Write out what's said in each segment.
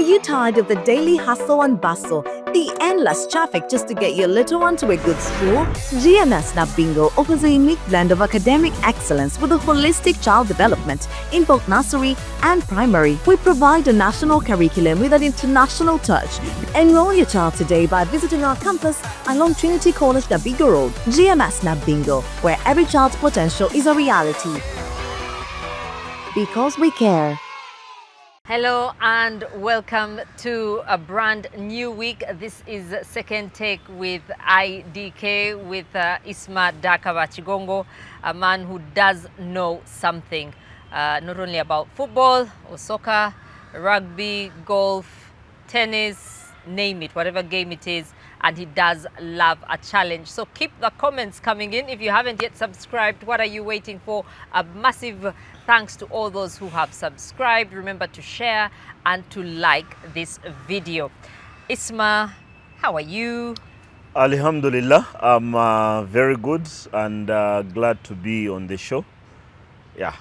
you tired of the daily hustle and bustle, the endless traffic just to get your little one to a good school? GMS Snap Bingo offers a unique blend of academic excellence with a holistic child development in both nursery and primary. We provide a national curriculum with an international touch. Enroll your child today by visiting our campus along Trinity College, Dabigo Road. GMS Snap Bingo, where every child's potential is a reality. Because we care. Hello and welcome to a brand new week. This is Second Take with IDK with Isma Dakabachigongo, a man who does know something, not only about football or soccer, rugby, golf, tennis, name it, whatever game it is, and he does love a challenge. So keep the comments coming in. If you haven't yet subscribed, what are you waiting for? A massive thanks to all those who have subscribed. Remember to share and to like this video. Isma, how are you? Alhamdulillah, I'm very good and glad to be on the show. Yeah,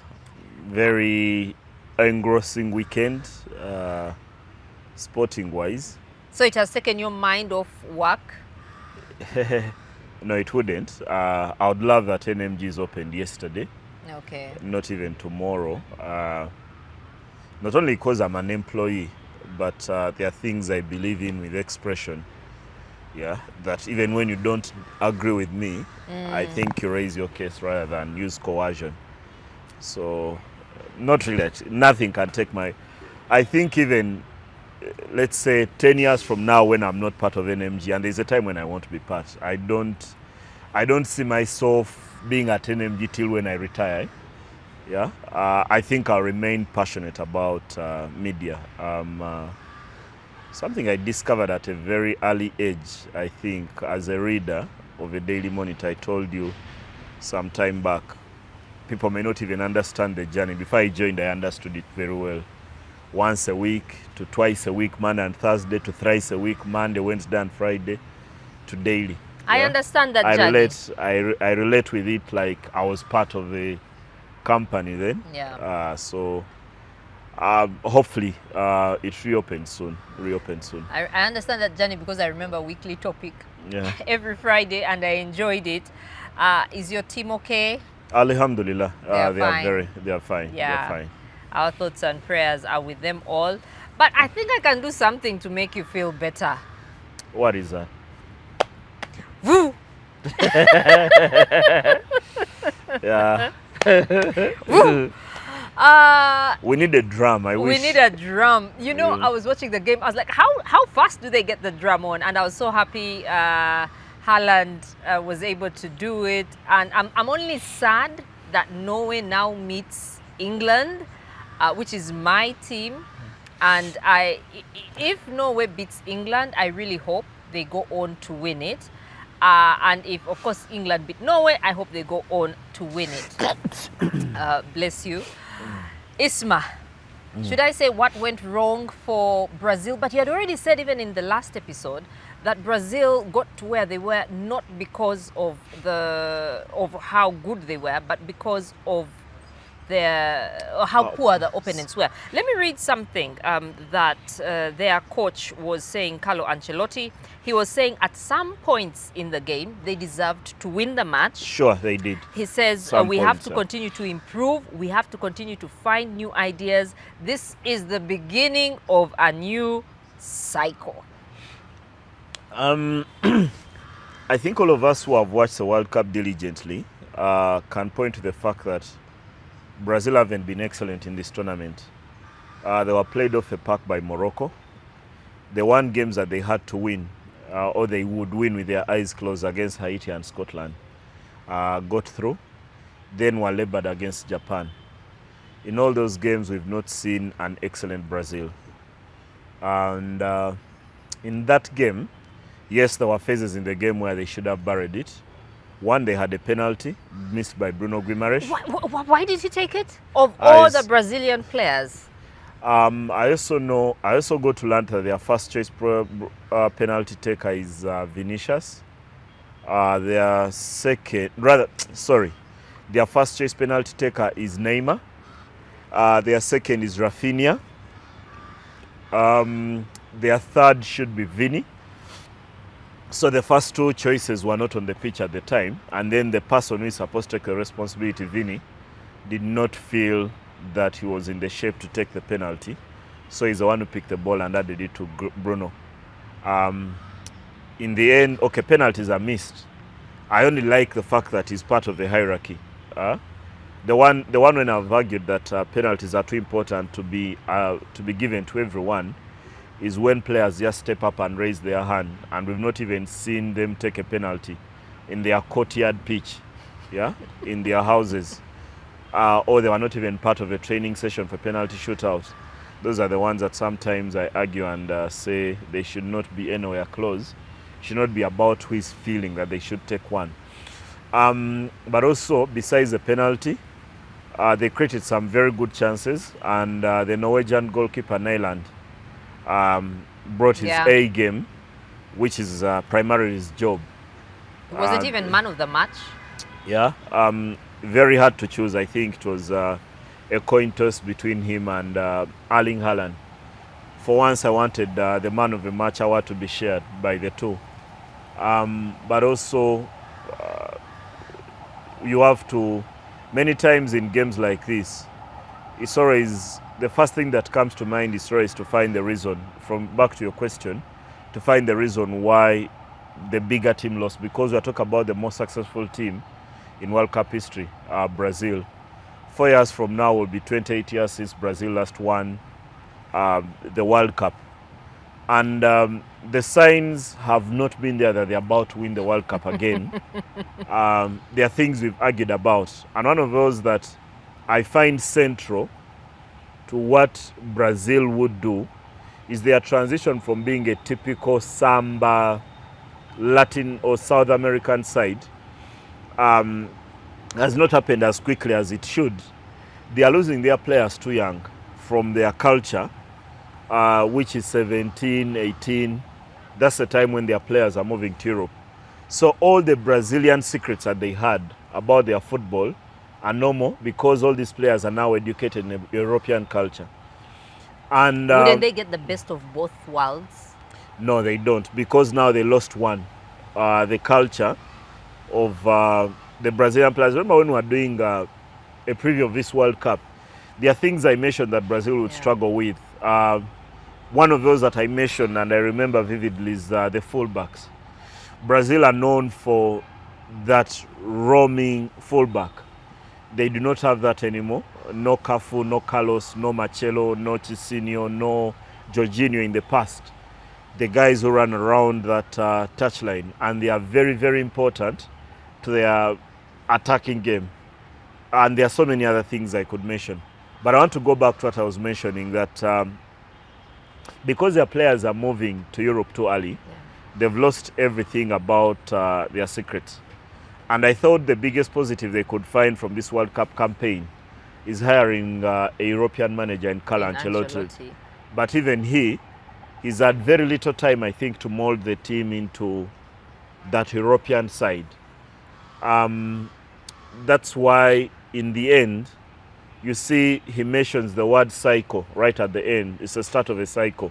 very engrossing weekend, sporting wise. So it has taken your mind off work? No, it wouldn't. I would love that NMGs opened yesterday. Okay. Not even tomorrow. Not only because I'm an employee, but there are things I believe in with expression. Yeah, that even when you don't agree with me, I think you raise your case rather than use coercion. So, not really. Nothing can take my... I think even, let's say, 10 years from now when I'm not part of NMG, and there's a time when I want to be part, I don't see myself being at NMG till when I retire. Yeah, I think I'll remain passionate about media. Something I discovered at a very early age, I think, as a reader of a Daily Monitor. I told you some time back, people may not even understand the journey. Before I joined, I understood it very well. Once a week to twice a week, Monday and Thursday, to thrice a week, Monday, Wednesday and Friday, to daily. I understand that journey. I relate with it like I was part of the company then. Yeah. So hopefully it reopens soon. I understand that journey because I remember Weekly Topic every Friday and I enjoyed it. Is your team okay? Alhamdulillah, they are fine. Yeah. They are fine. Our thoughts and prayers are with them all. But I think I can do something to make you feel better. What is that? Woo! Yeah. Woo! We need a drum. We need a drum. You know, I was watching the game. I was like, how fast do they get the drum on? And I was so happy Haaland was able to do it. And I'm only sad that Norway now meets England, which is my team. And if Norway beats England, I really hope they go on to win it. And if, of course, England beat Norway, I hope they go on to win it. Bless you. Isma, should I say what went wrong for Brazil? But you had already said, even in the last episode, that Brazil got to where they were not because of how good they were, but because of how poor the opponents were. Let me read something that their coach was saying, Carlo Ancelotti. He was saying at some points in the game, they deserved to win the match. Sure, they did. He says, we have to continue to improve. We have to continue to find new ideas. This is the beginning of a new cycle. I think all of us who have watched the World Cup diligently can point to the fact that Brazil haven't been excellent in this tournament. They were played off the park by Morocco. They won games that they had to win, or they would win with their eyes closed, against Haiti and Scotland. Got through, then were laboured against Japan. In all those games, we've not seen an excellent Brazil. And in that game, yes, there were phases in the game where they should have buried it. One, they had a penalty missed by Bruno Guimaraes. Why did he take it? Of all the Brazilian players? I also got to learn that their first choice penalty taker is Vinicius. Their first choice penalty taker is Neymar. Their second is Rafinha. Their third should be Vini. So the first two choices were not on the pitch at the time, and then the person who is supposed to take the responsibility, Vini, did not feel that he was in the shape to take the penalty. So he's the one who picked the ball and added it to Bruno. In the end, okay, penalties are missed. I only like the fact that he's part of the hierarchy. The one when I've argued that penalties are too important to be given to everyone is when players just step up and raise their hand, and we've not even seen them take a penalty in their courtyard pitch, in their houses, or they were not even part of a training session for penalty shootout. Those are the ones that sometimes I argue and say they should not be anywhere close. It should not be about who is feeling that they should take one. But also, besides the penalty, they created some very good chances, and the Norwegian goalkeeper Nyland brought his A game, which is primarily his job. Was it even man of the match? Yeah, very hard to choose. I think it was a coin toss between him and Erling Haaland. For once, I wanted the man of the match award to be shared by the two. But also, you have to, many times in games like this, it's always, the first thing that comes to mind is always to find the reason, from back to your question, to find the reason why the bigger team lost, because we're talking about the most successful team in World Cup history, Brazil. 4 years from now will be 28 years since Brazil last won the World Cup. And the signs have not been there that they're about to win the World Cup again. There are things we've argued about. And one of those that I find central to what Brazil would do is their transition from being a typical samba, Latin or South American side has not happened as quickly as it should. They are losing their players too young from their culture, which is 17, 18. That's the time when their players are moving to Europe. So all the Brazilian secrets that they had about their football are no more, because all these players are now educated in a European culture. And wouldn't they get the best of both worlds? No, they don't, because now they lost one. The culture of the Brazilian players. Remember when we were doing a preview of this World Cup, there are things I mentioned that Brazil would struggle with. One of those that I mentioned and I remember vividly is the fullbacks. Brazil are known for that roaming fullback. They do not have that anymore. No Cafu, no Carlos, no Marcelo, no Cicinho, no Jorginho in the past. The guys who run around that touchline, and they are very, very important to their attacking game. And there are so many other things I could mention. But I want to go back to what I was mentioning, that because their players are moving to Europe too early, they've lost everything about their secrets. And I thought the biggest positive they could find from this World Cup campaign is hiring a European manager in Carlo Ancelotti. But even he's had very little time, I think, to mold the team into that European side. That's why, in the end, you see he mentions the word cycle right at the end. It's the start of a cycle.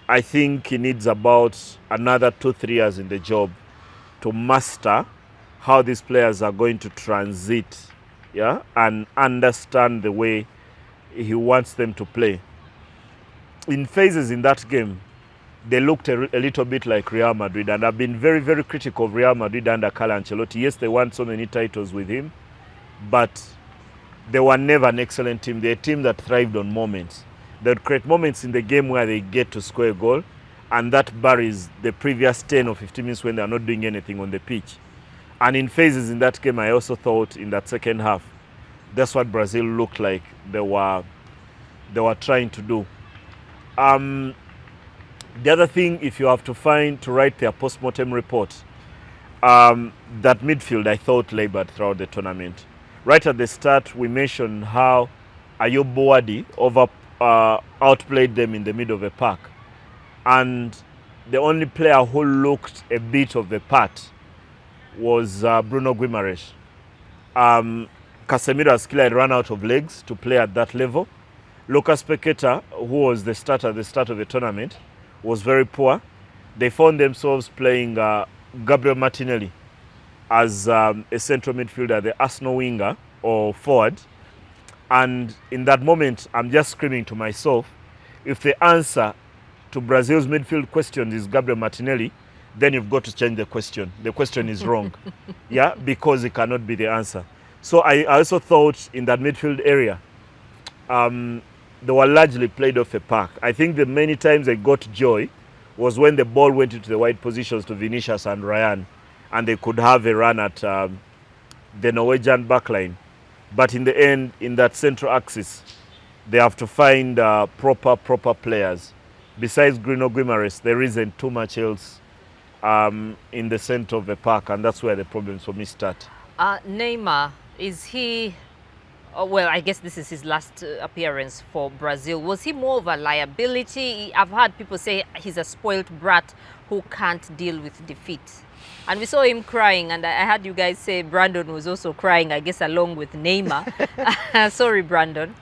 I think he needs about another 2-3 years in the job to master how these players are going to transit, and understand the way he wants them to play. In phases in that game, they looked a little bit like Real Madrid, and I've been very, very critical of Real Madrid under Carlo Ancelotti. Yes, they won so many titles with him, but they were never an excellent team. They're a team that thrived on moments. They'd create moments in the game where they get to score a goal, and that buries the previous 10 or 15 minutes when they're not doing anything on the pitch. And in phases in that game, I also thought in that second half, that's what Brazil looked like they were trying to do. The other thing, if you have to write their post-mortem report, that midfield I thought labored throughout the tournament. Right at the start, we mentioned how Ayoub Boadi outplayed them in the middle of the park. And the only player who looked a bit of the part was Bruno Guimaraes. Casemiro has clearly run out of legs to play at that level. Lucas Paqueta, who was the starter at the start of the tournament, was very poor. They found themselves playing Gabriel Martinelli as a central midfielder, the Arsenal winger or forward. And in that moment, I'm just screaming to myself, if the answer to Brazil's midfield question is Gabriel Martinelli, then you've got to change the question. The question is wrong. Yeah, because it cannot be the answer. So I also thought in that midfield area, they were largely played off a park. I think the many times they got joy was when the ball went into the wide positions to Vinicius and Ryan, and they could have a run at the Norwegian backline. But in the end, in that central axis, they have to find proper players. Besides Bruno Guimaraes, there isn't too much else in the center of the park, and that's where the problems for me start. Neymar, is he... well, I guess this is his last appearance for Brazil. Was he more of a liability? I've heard people say he's a spoilt brat who can't deal with defeat. And we saw him crying, and I heard you guys say Brandon was also crying, I guess, along with Neymar. Sorry, Brandon.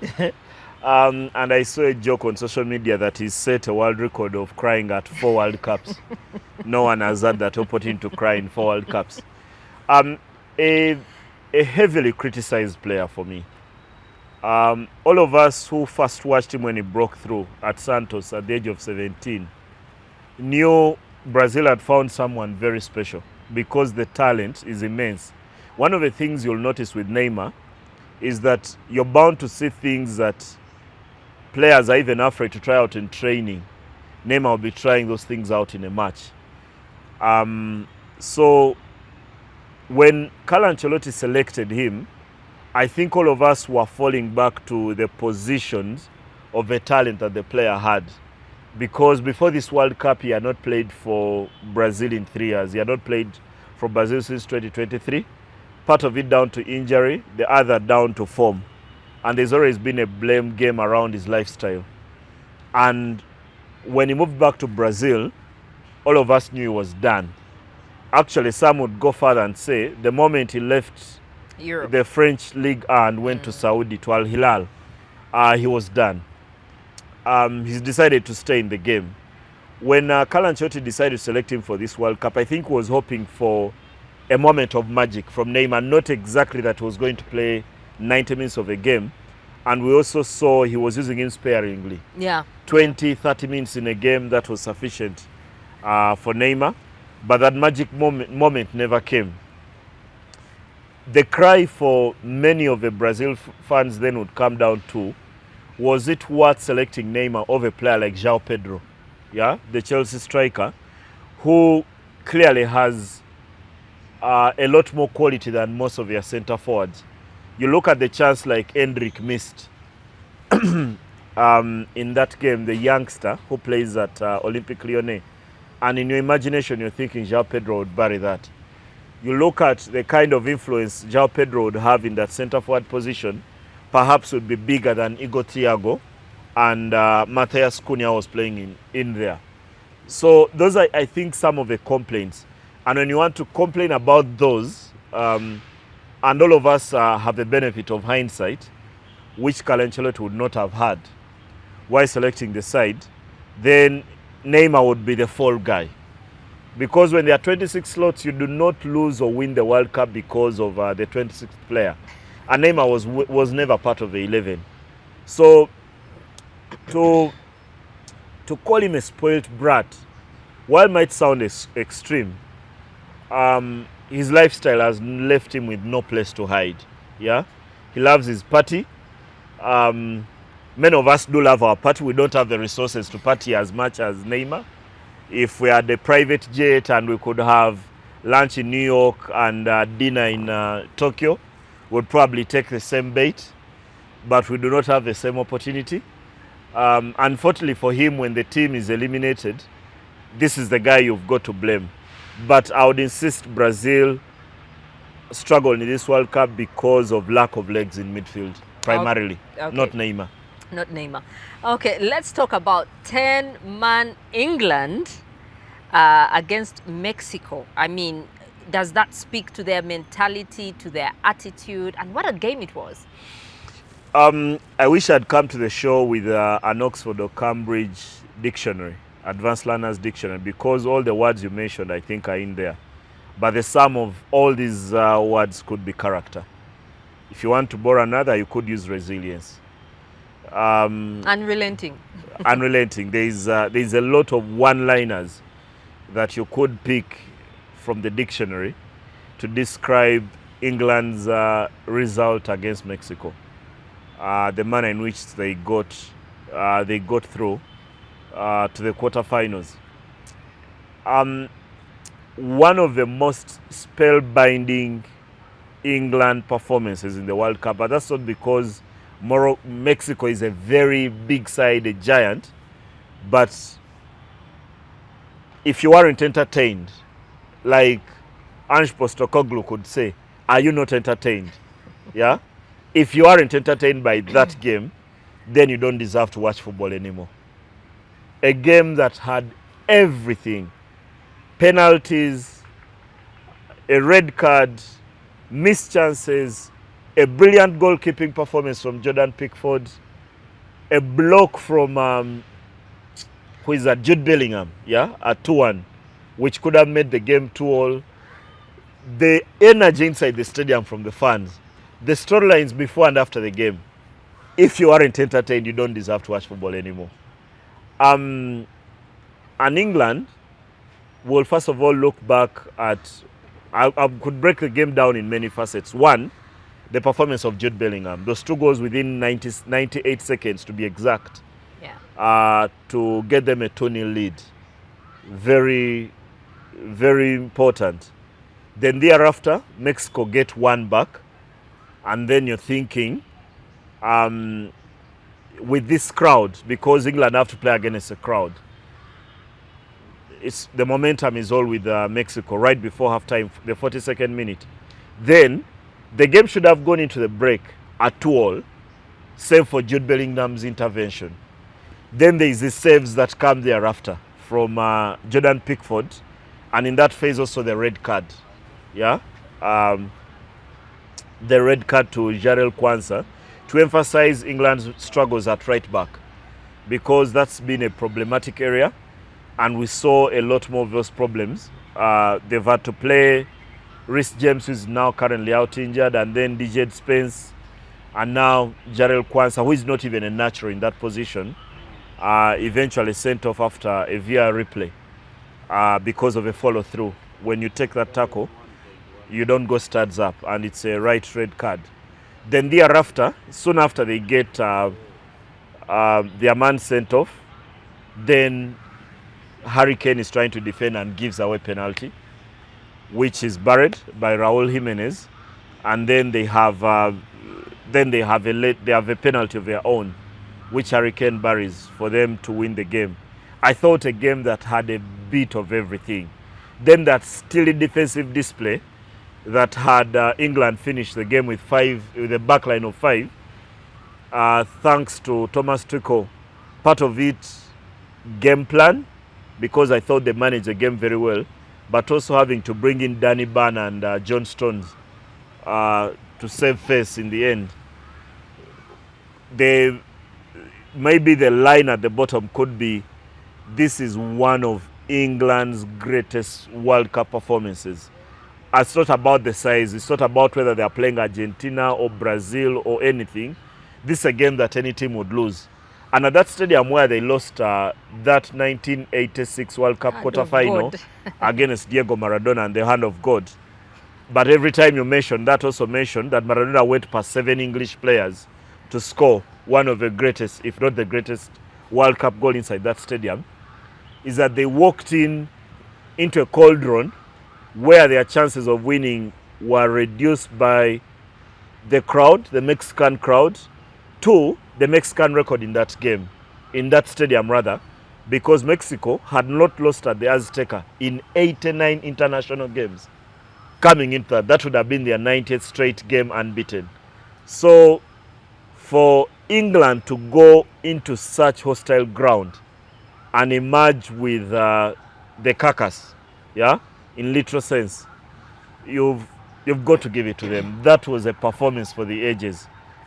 And I saw a joke on social media that he set a world record of crying at 4 World Cups. No one has had that opportunity to cry in 4 World Cups. A heavily criticized player for me. All of us who first watched him when he broke through at Santos at the age of 17 knew Brazil had found someone very special because the talent is immense. One of the things you'll notice with Neymar is that you're bound to see things that players are even afraid to try out in training. Neymar will be trying those things out in a match. So when Carlo Ancelotti selected him, I think all of us were falling back to the positions of the talent that the player had. Because before this World Cup, he had not played for Brazil in 3 years. He had not played for Brazil since 2023. Part of it down to injury, the other down to form. And there's always been a blame game around his lifestyle. And when he moved back to Brazil, all of us knew he was done. Actually, some would go further and say the moment he left Europe, the French League and went to Saudi, to Al Hilal, he was done. He's decided to stay in the game. When Carlo Ancelotti decided to select him for this World Cup, I think he was hoping for a moment of magic from Neymar, not exactly that he was going to play 90 minutes of a game. And we also saw he was using him sparingly. yeah, 20, 30 minutes in a game, that was sufficient for Neymar. But that magic moment never came. The cry for many of the Brazil fans then would come down to, was it worth selecting Neymar over a player like João Pedro, yeah, the Chelsea striker, who clearly has a lot more quality than most of their centre forwards. You look at the chance like Endrick missed in that game, the youngster who plays at Olympique Lyonnais, and in your imagination you're thinking João Pedro would bury that. You look at the kind of influence João Pedro would have in that centre forward position, perhaps would be bigger than Igor Thiago and Matthias Cunha was playing in there. So those are, I think, some of the complaints. And when you want to complain about those, and all of us have the benefit of hindsight, which Carlo Ancelotti would not have had while selecting the side, then Neymar would be the fall guy. Because when there are 26 slots, you do not lose or win the World Cup because of the 26th player. And Neymar was never part of the 11. So to call him a spoilt brat, while might sound extreme, his lifestyle has left him with no place to hide. Yeah, he loves his party. Many of us do love our party. We don't have the resources to party as much as Neymar. If we had a private jet and we could have lunch in New York and dinner in Tokyo, we'd probably take the same bait, but we do not have the same opportunity. Unfortunately for him, when the team is eliminated, this is the guy you've got to blame. But I would insist Brazil struggled in this World Cup because of lack of legs in midfield, primarily, okay. Not Neymar. Not Neymar. Okay, let's talk about 10-man England against Mexico. I mean, does that speak to their mentality, to their attitude, and what a game it was? I wish I'd come to the show with an Oxford or Cambridge dictionary, advanced learners dictionary, because all the words you mentioned I think are in there. But the sum of all these words could be character. If you want to borrow another, you could use resilience. Unrelenting. Unrelenting. There's a lot of one-liners that you could pick from the dictionary to describe England's result against Mexico. The manner in which they got through to the quarterfinals. One of the most spellbinding England performances in the World Cup, but that's not because Mexico is a very big side, a giant. But if you aren't entertained, like Ange Postecoglou could say, are you not entertained? Yeah? If you aren't entertained by that game, then you don't deserve to watch football anymore. A game that had everything. Penalties, a red card, missed chances, a brilliant goalkeeping performance from Jordan Pickford, a block from Jude Bellingham, at 2-1, which could have made the game 2-2. The energy inside the stadium from the fans, the storylines before and after the game. If you aren't entertained, you don't deserve to watch football anymore. And England will first of all look back at, I could break the game down in many facets. One, the performance of Jude Bellingham. Those 2 goals within 98 seconds to be exact. Yeah. To get them a 2-0 lead. Very, very important. Then thereafter, Mexico get 1 back. And then you're thinking, with this crowd, because England have to play against a crowd, the momentum is all with Mexico right before halftime, the 42nd minute. Then the game should have gone into the break at 2-2, save for Jude Bellingham's intervention. Then there is the saves that come thereafter from Jordan Pickford, and in that phase also the red card. Yeah, the red card to Jarell Quansah to emphasize England's struggles at right back, because that's been a problematic area. And we saw a lot more of those problems. They've had to play Reece James, who is now currently out injured, and then DJ Spence, and now Jarell Quansah, who is not even a natural in that position, eventually sent off after a VAR replay because of a follow-through. When you take that tackle, you don't go studs up, and it's a right red card. Then thereafter, soon after they get their man sent off, then Harry Kane is trying to defend and gives away penalty, which is buried by Raul Jimenez, and then they have a penalty of their own, which Harry Kane buries for them to win the game. I thought a game that had a bit of everything. Then that steely defensive display that had England finish the game with a backline of 5, thanks to Thomas Tuchel. Part of it, game plan, because I thought they managed the game very well, but also having to bring in Danny Ban and John Stones to save face in the end. Maybe the line at the bottom could be, this is one of England's greatest World Cup performances. It's not about the size, it's not about whether they are playing Argentina or Brazil or anything. This is a game that any team would lose. And at that stadium where they lost that 1986 World Cup quarterfinal against Diego Maradona and the hand of God. But every time you mention that, also mention that Maradona went past 7 English players to score one of the greatest, if not the greatest, World Cup goal inside that stadium. Is that they walked into a cauldron where their chances of winning were reduced by the crowd, the Mexican crowd, to the Mexican record in that game, in that stadium rather, because Mexico had not lost at the Azteca in 89 international games. Coming into that would have been their 90th straight game unbeaten. So for England to go into such hostile ground and emerge with the carcass, in literal sense, you've got to give it to them. That was a performance for the ages.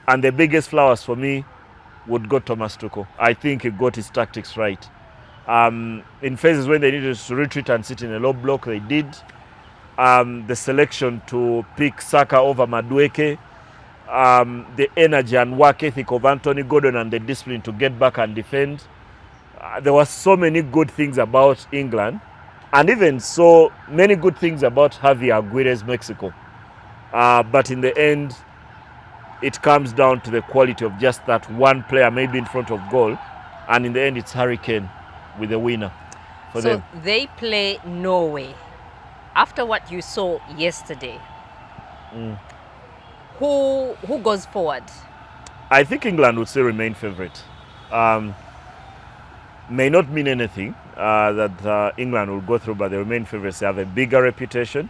And the biggest flowers for me would go Thomas Tuchel. I think he got his tactics right. In phases when they needed to retreat and sit in a low block, they did. The selection to pick Saka over Madueke, the energy and work ethic of Anthony Gordon and the discipline to get back and defend. There were so many good things about England, and even so many good things about Javier Aguirre's Mexico. But in the end, it comes down to the quality of just that one player maybe in front of goal, and in the end it's Harry Kane with the winner for them. So they play Norway. After what you saw yesterday, who goes forward? I think England would still remain favourite. May not mean anything that England will go through, but they remain favourites. They have a bigger reputation.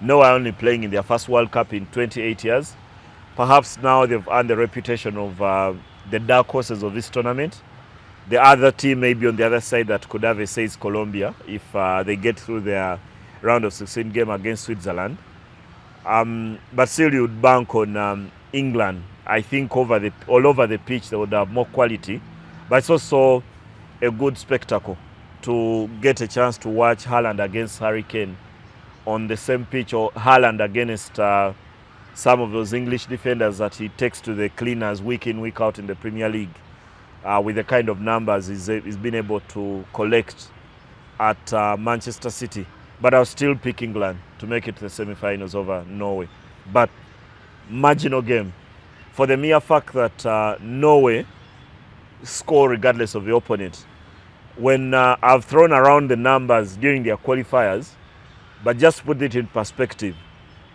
Norway are only playing in their first World Cup in 28 years. Perhaps now they've earned the reputation of the dark horses of this tournament. The other team maybe on the other side that could have a say is Colombia if they get through their round of 16 game against Switzerland. But still you would bank on England. I think all over the pitch they would have more quality. But it's also a good spectacle to get a chance to watch Haaland against Harry Kane on the same pitch, or Haaland against some of those English defenders that he takes to the cleaners week in, week out in the Premier League. With the kind of numbers he's been able to collect at Manchester City. But I'll still pick England to make it to the semi-finals over Norway. But marginal game. For the mere fact that Norway score regardless of the opponent. When I've thrown around the numbers during their qualifiers, but just put it in perspective.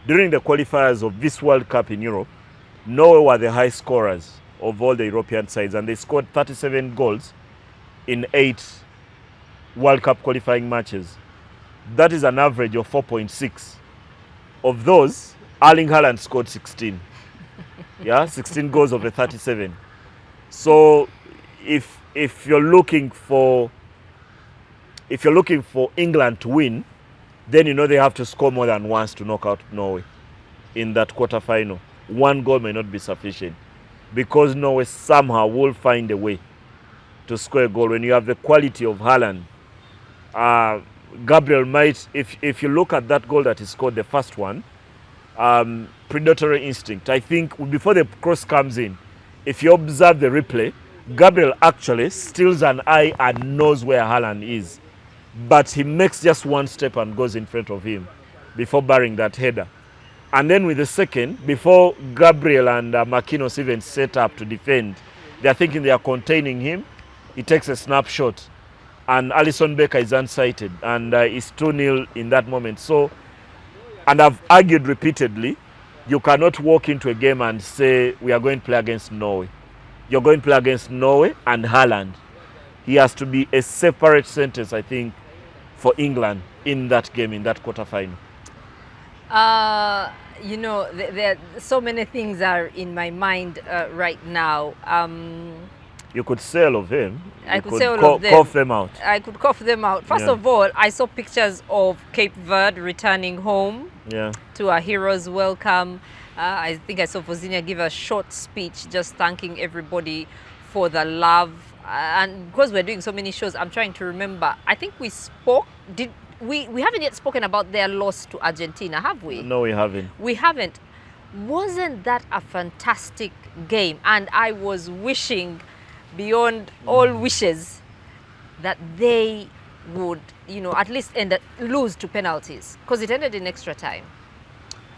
During the qualifiers of this World Cup in Europe, Norway were the high scorers of all the European sides, and they scored 37 goals in 8 World Cup qualifying matches. That is an average of 4.6. Of those, Erling Haaland scored 16. 16 goals of the 37. So if you're looking for England to win, then you know they have to score more than once to knock out Norway in that quarterfinal. One goal may not be sufficient, because Norway somehow will find a way to score a goal. When you have the quality of Haaland, Gabriel might, if you look at that goal that he scored, the first one, predatory instinct. I think before the cross comes in, if you observe the replay, Gabriel actually steals an eye and knows where Haaland is. But he makes just one step and goes in front of him before burying that header. And then with the second, before Gabriel and Marquinhos even set up to defend, they're thinking they are containing him. He takes a snapshot and Alisson Becker is unsighted, and it's 2-0 in that moment. So, and I've argued repeatedly, you cannot walk into a game and say we are going to play against Norway. You're going to play against Norway and Haaland. He has to be a separate sentence, I think, for England in that game, in that quarterfinal. You know, there so many things are in my mind right now. You could say all of them. I could say all of them. Cough them out. I could cough them out. First of all, I saw pictures of Cape Verde returning home to a hero's welcome. I think I saw Vozinha give a short speech just thanking everybody for the love. And because we're doing so many shows, I'm trying to remember. I think we spoke. We haven't yet spoken about their loss to Argentina, have we? No, we haven't. We haven't. Wasn't that a fantastic game? And I was wishing, beyond all wishes, that they would, at least lose to penalties, because it ended in extra time.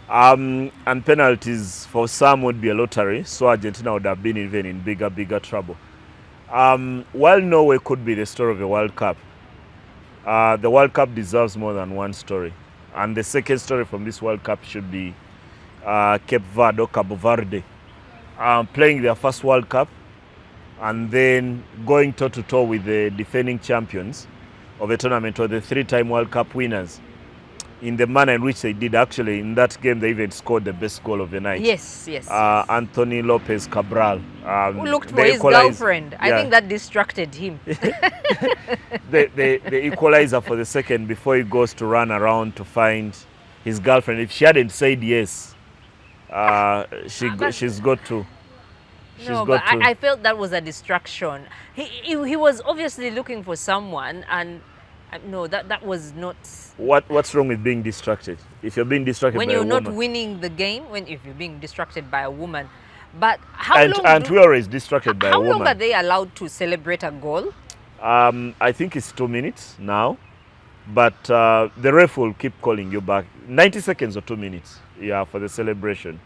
And penalties for some would be a lottery, so Argentina would have been even in bigger trouble. While Norway could be the story of the World Cup, the World Cup deserves more than one story. And the second story from this World Cup should be Cape Verde or Cabo Verde, playing their first World Cup and then going toe-to-toe with the defending champions of the tournament, or the 3-time World Cup winners, in the manner in which they did. Actually, in that game, they even scored the best goal of the night. Yes. Anthony Lopez Cabral. Who looked for his girlfriend. I think that distracted him. the equalizer for the second before he goes to run around to find his girlfriend. If she hadn't said yes, she's got to. No, but I felt that was a distraction. He was obviously looking for someone, and no, that was not. What's wrong with being distracted? If you're being distracted when by a you're woman. not winning the game, if you're being distracted by a woman, but how long? And we always distracted by a woman. How long are they allowed to celebrate a goal? I think it's 2 minutes now, but the ref will keep calling you back. 90 seconds or 2 minutes, yeah, for the celebration,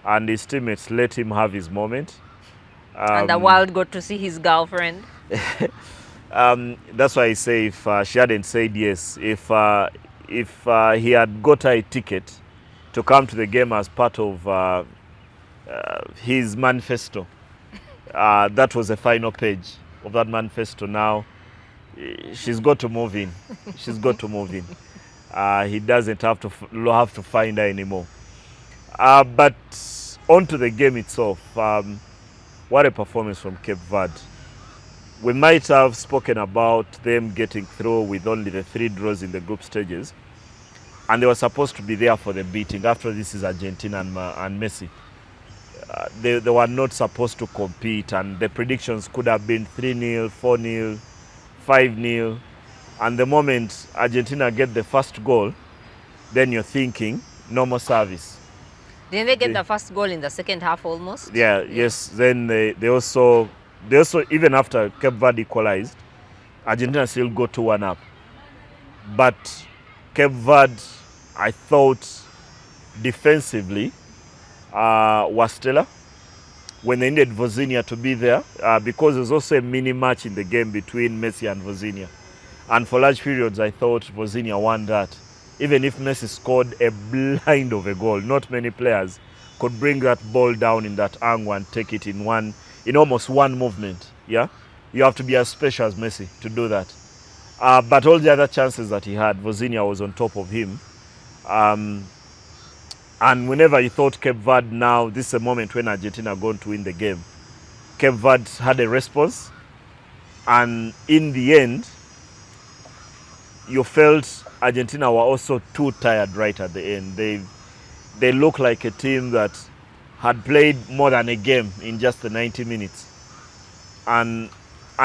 and his teammates let him have his moment. And the world got to see his girlfriend. That's why I say if she hadn't said yes, if he had got her a ticket to come to the game as part of his manifesto, that was the final page of that manifesto. Now she's got to move in. She's got to move in. He doesn't have to find her anymore. But on to the game itself. What a performance from Cape Verde. We might have spoken about them getting through with only the 3 draws in the group stages, and they were supposed to be there for the beating. After this is Argentina and Messi. They were not supposed to compete, and the predictions could have been 3-0, 4-0, 5-0. And the moment Argentina get the first goal, then you're thinking no more service. Didn't they get the first goal in the second half almost? Yeah, yes. Then they also even after Cape Verde equalized, Argentina still go 2-1 up. But Cape Verde, I thought defensively was stellar when they needed Vozinha to be there, because there's also a mini match in the game between Messi and Vozinha. And for large periods, I thought Vozinha won that. Even if Messi scored a blind of a goal, not many players could bring that ball down in that angle and take it in almost one movement. Yeah, you have to be as special as Messi to do that. But all the other chances that he had, Vozinha was on top of him. And whenever you thought Cape Verde, now this is a moment when Argentina are going to win the game, Cape Verde had a response, and in the end, you felt Argentina were also too tired right at the end. They looked like a team that had played more than a game in just the 90 minutes. And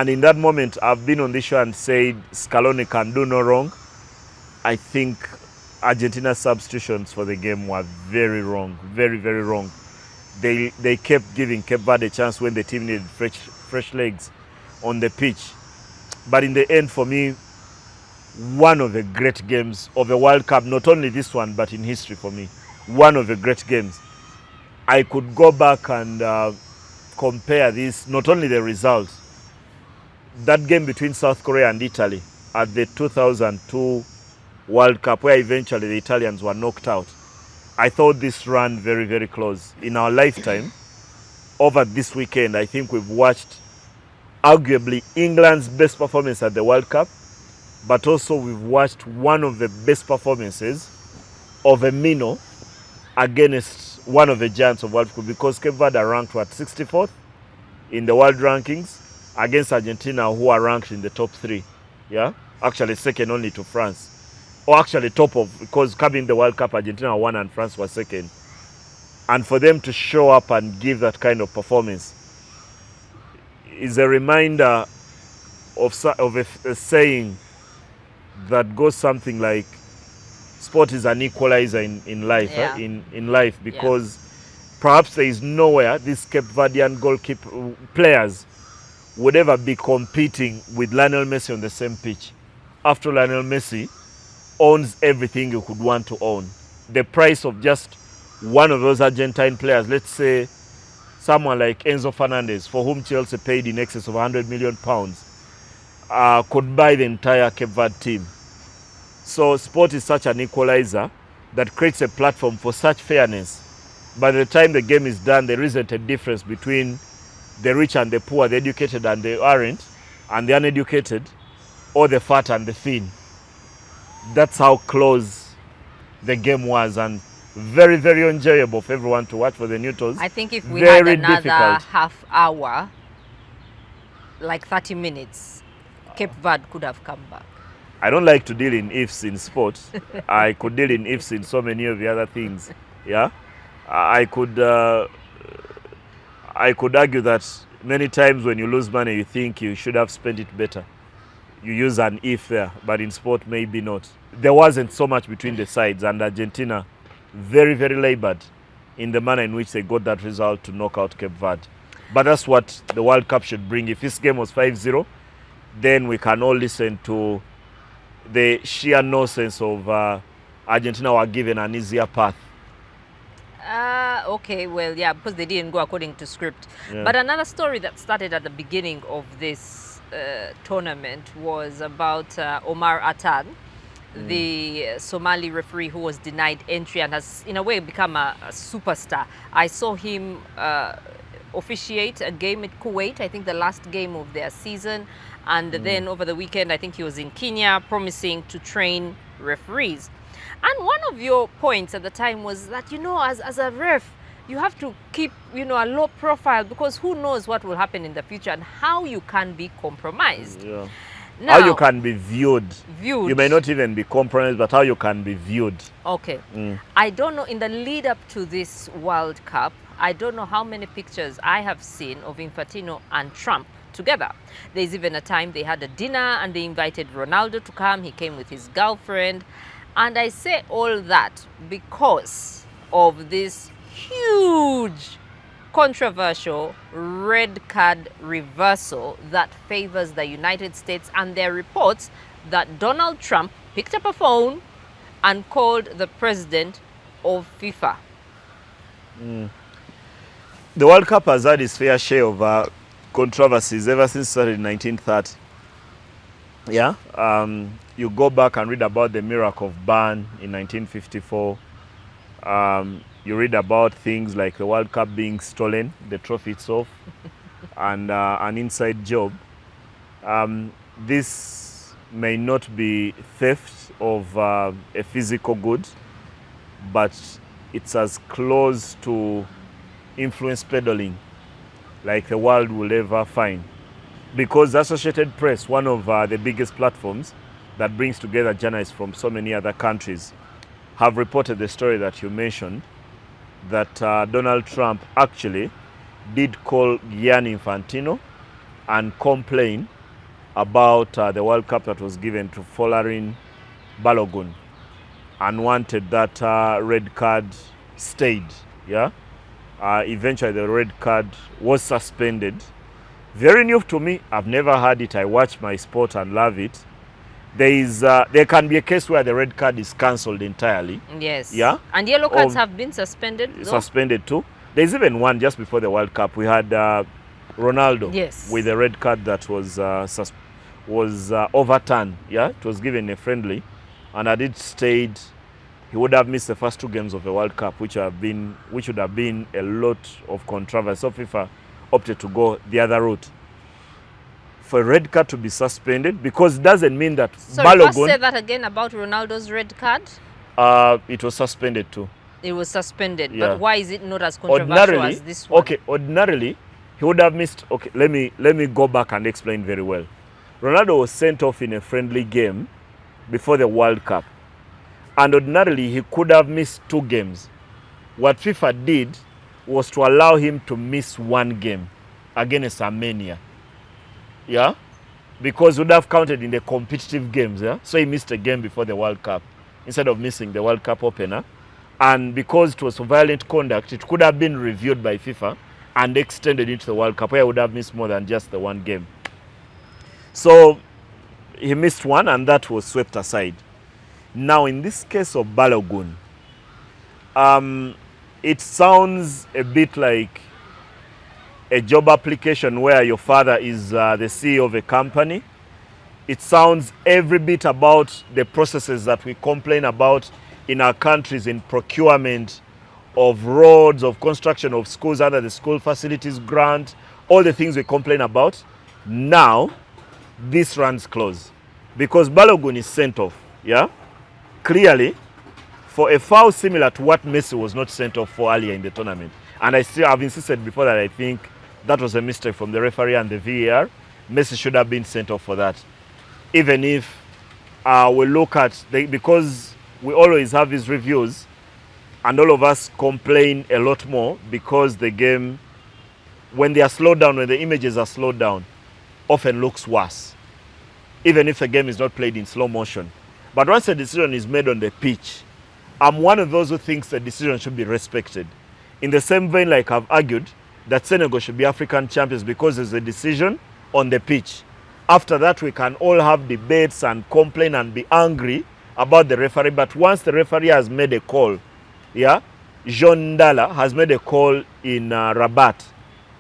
in that moment, I've been on this show and said Scaloni can do no wrong. I think Argentina's substitutions for the game were very wrong, very, very wrong. They kept giving Cape Verde a chance when the team needed fresh legs on the pitch. But in the end, for me, one of the great games of the World Cup, not only this one, but in history for me, one of the great games. I could go back and compare this, not only the results, that game between South Korea and Italy at the 2002 World Cup, where eventually the Italians were knocked out. I thought this ran very, very close. In our lifetime, over this weekend, I think we've watched arguably England's best performance at the World Cup, but also we've watched one of the best performances of a minnow against one of the giants of World Cup, because Cape Verde are ranked 64th in the world rankings against Argentina, who are ranked in the top 3. Yeah, actually second only to France. Or actually top of, because coming the World Cup, Argentina won and France was second. And for them to show up and give that kind of performance is a reminder of a saying that goes something like, sport is an equalizer in life, yeah. in life, because perhaps there is nowhere these Cape Verdean goalkeeper players would ever be competing with Lionel Messi on the same pitch. After Lionel Messi owns everything you could want to own. The price of just one of those Argentine players, let's say someone like Enzo Fernandez, for whom Chelsea paid in excess of £100 million, could buy the entire Cape Verde team. So sport is such an equalizer that creates a platform for such fairness. By the time the game is done, there isn't a difference between the rich and the poor, the educated and the aren't, and the uneducated, or the fat and the thin. That's how close the game was, and very, very enjoyable for everyone to watch for the neutrals. I think if we had another half hour, like 30 minutes, Cape Verde could have come back. I don't like to deal in ifs in sport. I could deal in ifs in so many of the other things. Yeah, I could I could argue that many times when you lose money, you think you should have spent it better. You use an if there, but in sport, maybe not. There wasn't so much between the sides, and Argentina very, very labored in the manner in which they got that result to knock out Cape Verde. But that's what the World Cup should bring. If this game was 5-0, then we can all listen to the sheer nonsense of Argentina were given an easier path. Okay, well, yeah, because they didn't go according to script. Yeah. But another story that started at the beginning of this tournament was about Omar Atan, the Somali referee who was denied entry and has, in a way, become a superstar. I saw him officiate a game at Kuwait, I think the last game of their season. And then over the weekend, I think he was in Kenya promising to train referees. And one of your points at the time was that, you know, as a ref, you have to keep, you know, a low profile because who knows what will happen in the future and how you can be compromised. Yeah. Now, how you can be viewed. You may not even be compromised, but how you can be viewed. Okay. I don't know, in the lead up to this World Cup, I don't know how many pictures I have seen of Infantino and Trump together. There's even a time they had a dinner and they invited Ronaldo to come. He came with his girlfriend. And I say all that because of this huge controversial red card reversal that favors the United States, and there are reports that Donald Trump picked up a phone and called the president of FIFA. The World Cup has had its fair share of controversies ever since it started in 1930. Yeah, you go back and read about the miracle of Bern in 1954. You read about things like the World Cup being stolen, the trophy itself, and an inside job. This may not be theft of a physical good, but it's as close to influence peddling like the world will ever find. Because the Associated Press, one of the biggest platforms that brings together journalists from so many other countries, have reported the story that you mentioned, that Donald Trump actually did call Gianni Infantino and complain about the World Cup that was given to Folarin Balogun and wanted that red card stayed. Yeah. Eventually the red card was suspended. Very new to me. I've never had it. I watch my sport and love it. There can be a case where the red card is cancelled entirely. Yes. Yeah. And yellow cards have been suspended. Suspended too. There's even one just before the World Cup. We had Ronaldo. Yes. With a red card that was overturned. Yeah. It was given a friendly, and had it stayed, he would have missed the first two games of the World Cup, which would have been a lot of controversy. So FIFA opted to go the other route. For a red card to be suspended, because it doesn't mean that Balogun... Sorry, say that again about Ronaldo's red card? It was suspended too. It was suspended, yeah. But why is it not as controversial as this one? Okay, ordinarily, he would have missed... Okay, let me go back and explain very well. Ronaldo was sent off in a friendly game before the World Cup. And ordinarily, he could have missed two games. What FIFA did was to allow him to miss one game against Armenia. Yeah? Because it would have counted in the competitive games. Yeah? So he missed a game before the World Cup instead of missing the World Cup opener. And because it was violent conduct, it could have been reviewed by FIFA and extended into the World Cup, where he would have missed more than just the one game. So he missed one, and that was swept aside. Now, in this case of Balogun, it sounds a bit like a job application where your father is the CEO of a company. It sounds every bit about the processes that we complain about in our countries in procurement of roads, of construction of schools under the school facilities grant, all the things we complain about. Now, this runs close because Balogun is sent off, yeah? Clearly, for a foul similar to what Messi was not sent off for earlier in the tournament. And I've insisted before that I think that was a mistake from the referee and the VAR. Messi should have been sent off for that. Even if we look at, because we always have these reviews, and all of us complain a lot more because the game when they are slowed down, when the images are slowed down, often looks worse, even if the game is not played in slow motion. But once a decision is made on the pitch, I'm one of those who thinks the decision should be respected. In the same vein, like I've argued, that Senegal should be African champions because there's a decision on the pitch. After that, we can all have debates and complain and be angry about the referee. But once the referee has made a call, yeah, Jean Ndala has made a call in Rabat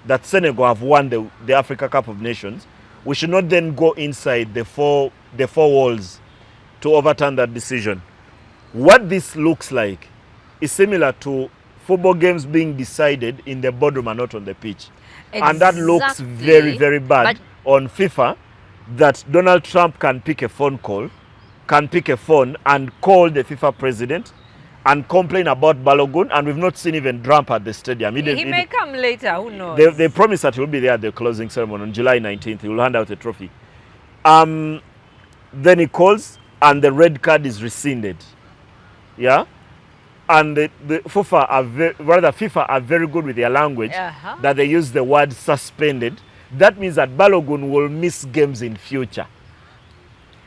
that Senegal have won the Africa Cup of Nations, we should not then go inside the four walls to overturn that decision. What this looks like is similar to football games being decided in the boardroom and not on the pitch. Exactly. And that looks very, very bad on FIFA, that Donald Trump can pick a phone and call the FIFA president and complain about Balogun, and we've not seen even Trump at the stadium. He may come later, who knows? They promised that he'll be there at the closing ceremony on July 19th. He will hand out a trophy. Then he calls and the red card is rescinded. Yeah? And the FIFA are very good with their language, that they use the word suspended. That means that Balogun will miss games in future,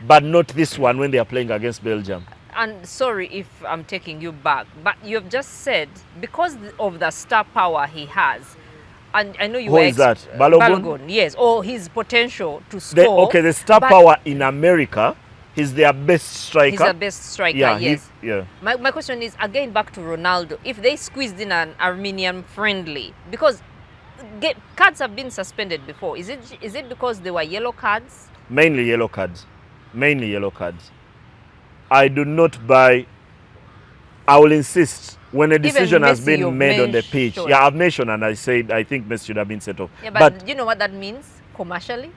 but not this one when they are playing against Belgium. And sorry if I'm taking you back, but you've just said because of the star power he has, and I know you who is that? Balogun, yes, or his potential to score. The star power in America, he's their best striker. He's the best striker, yes. Yeah. My question is, again, back to Ronaldo. If they squeezed in an Armenian friendly, because cards have been suspended before, is it because they were yellow cards? Mainly yellow cards. I do not buy. I will insist when a decision has been made on the pitch. Yeah, I've mentioned and I said I think Messi should have been set off. Yeah, but you know what that means commercially?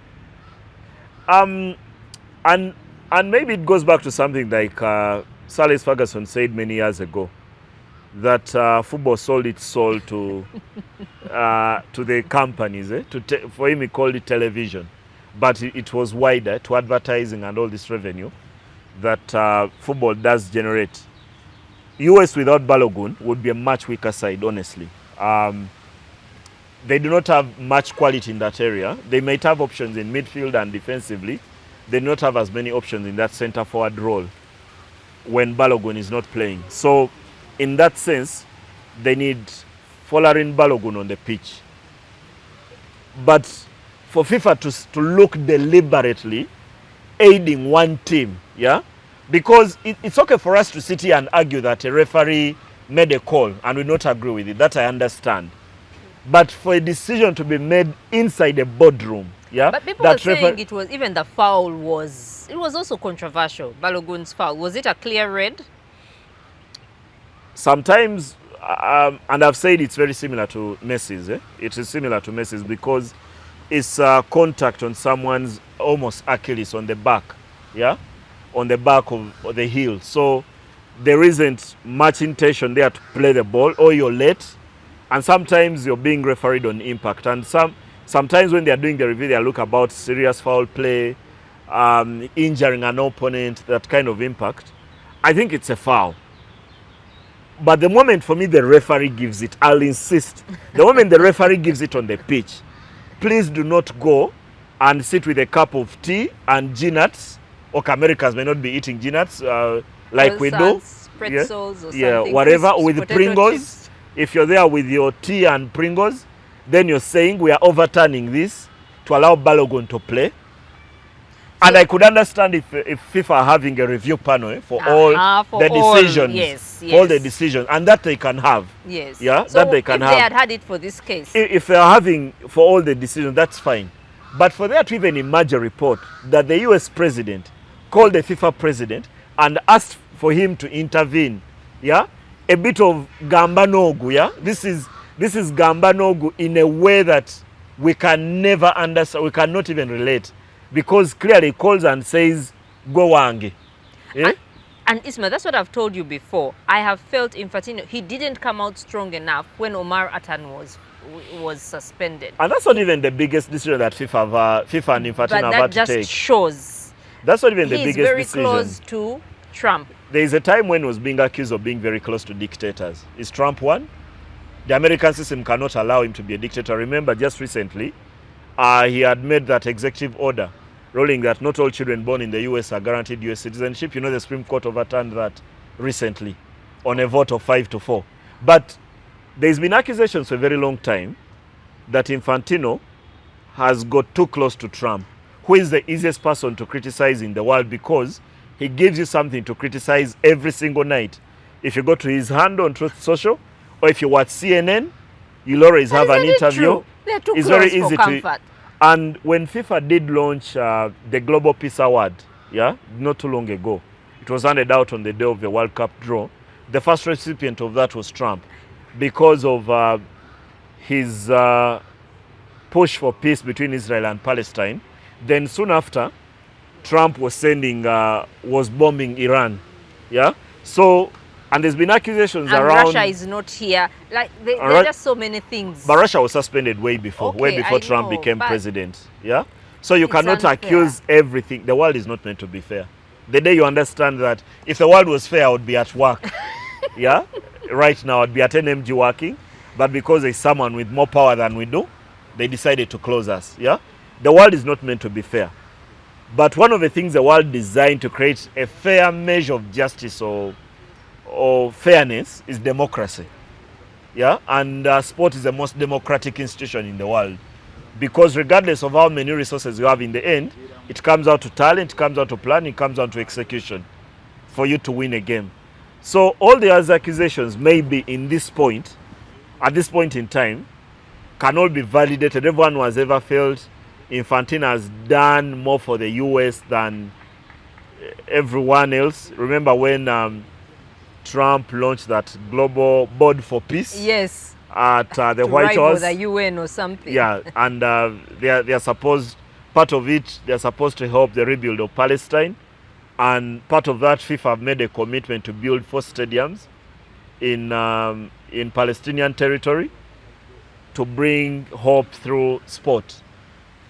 And maybe it goes back to something like Sir Alex Ferguson said many years ago, that football sold its soul to the companies. For him, he called it television, but it was wider to advertising and all this revenue that football does generate. US without Balogun would be a much weaker side, honestly. They do not have much quality in that area. They might have options in midfield and defensively. They do not have as many options in that centre forward role when Balogun is not playing. So in that sense, they need Folarin Balogun on the pitch. But for FIFA to look deliberately aiding one team, yeah, because it's okay for us to sit here and argue that a referee made a call and we not agree with it. That I understand. But for a decision to be made inside a boardroom, yeah, but people are saying it was even the foul was also controversial. Balogun's foul, was it a clear red? Sometimes, and I've said it's very similar to Messi's. It is similar to Messi's because it's contact on someone's almost Achilles on the back, yeah, on the back of the heel. So there isn't much intention there to play the ball, or you're late, and sometimes you're being refereed on impact. And sometimes when they are doing the review, they look about serious foul play, injuring an opponent, that kind of impact. I think it's a foul. But the moment for me the referee gives it, I'll insist. The moment the referee gives it on the pitch, please do not go and sit with a cup of tea and G-nuts. Okay, Americans may not be eating G-nuts like we do. Pretzels or something. Whatever, with Pringles. Chips. If you're there with your tea and Pringles, then you're saying we are overturning this to allow Balogun to play. And I could understand if FIFA are having a review panel for all the decisions. Yes. All the decisions. And that they can have. Yes. Yeah, so that they can have. If they had it for this case. If they are having for all the decisions, that's fine. But for there to even emerge a report that the US president called the FIFA president and asked for him to intervene, yeah, a bit of Gambanogu, yeah. This is Gambanogu in a way that we can never understand. We cannot even relate. Because clearly he calls and says, go wangi. Yeah? And Isma, that's what I've told you before. I have felt Infantino, he didn't come out strong enough when Omar Atan was suspended. And that's not even the biggest decision that FIFA and Infantino have had to take. But that just shows that's not even the biggest decision. He's very close to Trump. There is a time when he was being accused of being very close to dictators. Is Trump one? The American system cannot allow him to be a dictator. Remember, just recently, he had made that executive order ruling that not all children born in the US are guaranteed US citizenship. You know, the Supreme Court overturned that recently on a vote of 5-4. But there's been accusations for a very long time that Infantino has got too close to Trump, who is the easiest person to criticize in the world because he gives you something to criticize every single night. If you go to his handle on Truth Social, or if you watch CNN, you'll always have an interview. They're too it's close very for easy comfort. And when FIFA did launch the Global Peace Award, not too long ago, it was handed out on the day of the World Cup draw. The first recipient of that was Trump because of his push for peace between Israel and Palestine. Then soon after, Trump was bombing Iran. So, and there's been accusations and around. Russia is not here. Like there are just so many things. But Russia was suspended way before Trump became president. So you cannot accuse everything. The world is not meant to be fair. The day you understand that if the world was fair, I would be at work. Right now I'd be at NMG working, but because there's someone with more power than we do, they decided to close us. The world is not meant to be fair. But one of the things the world designed to create a fair measure of justice or fairness is democracy. And sport is the most democratic institution in the world, because regardless of how many resources you have, in the end it comes out to talent, it comes out to plan, it comes down to execution for you to win a game. So all the other accusations maybe at this point in time, can all be validated. Everyone who has ever felt Infantino has done more for the US than everyone else. Remember when Trump launched that global board for peace? Yes. At the White House. The UN or something. And they are supposed, part of it, they are supposed to help the rebuild of Palestine. And part of that, FIFA made a commitment to build 4 stadiums in Palestinian territory to bring hope through sport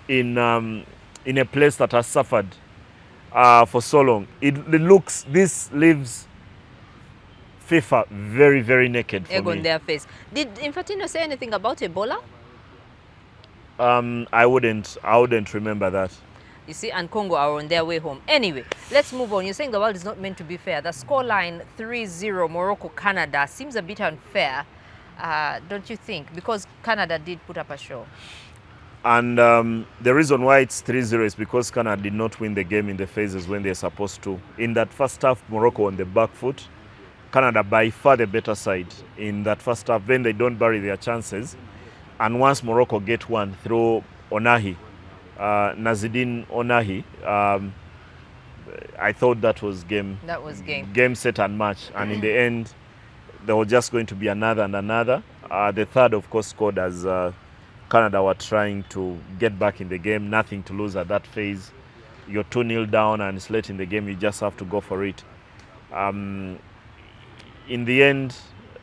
in a place that has suffered for so long. This leaves FIFA very, very naked for Egg me. on their face. Did Infantino say anything about Ebola? I wouldn't remember that. You see, and Congo are on their way home. Anyway, let's move on. You're saying the world is not meant to be fair. The scoreline 3-0 Morocco-Canada seems a bit unfair, don't you think? Because Canada did put up a show. And the reason why it's 3-0 is because Canada did not win the game in the phases when they're supposed to. In that first half, Morocco on the back foot. Canada by far the better side in that first half. Then they don't bury their chances. And once Morocco get one through Onahi, Nazidine Onahi, I thought that was game. That was game. Game, set and match. And in the end, there was just going to be another and another. The third, of course, scored as Canada were trying to get back in the game. Nothing to lose at that phase. You're 2-0 down and it's late in the game. You just have to go for it. In the end,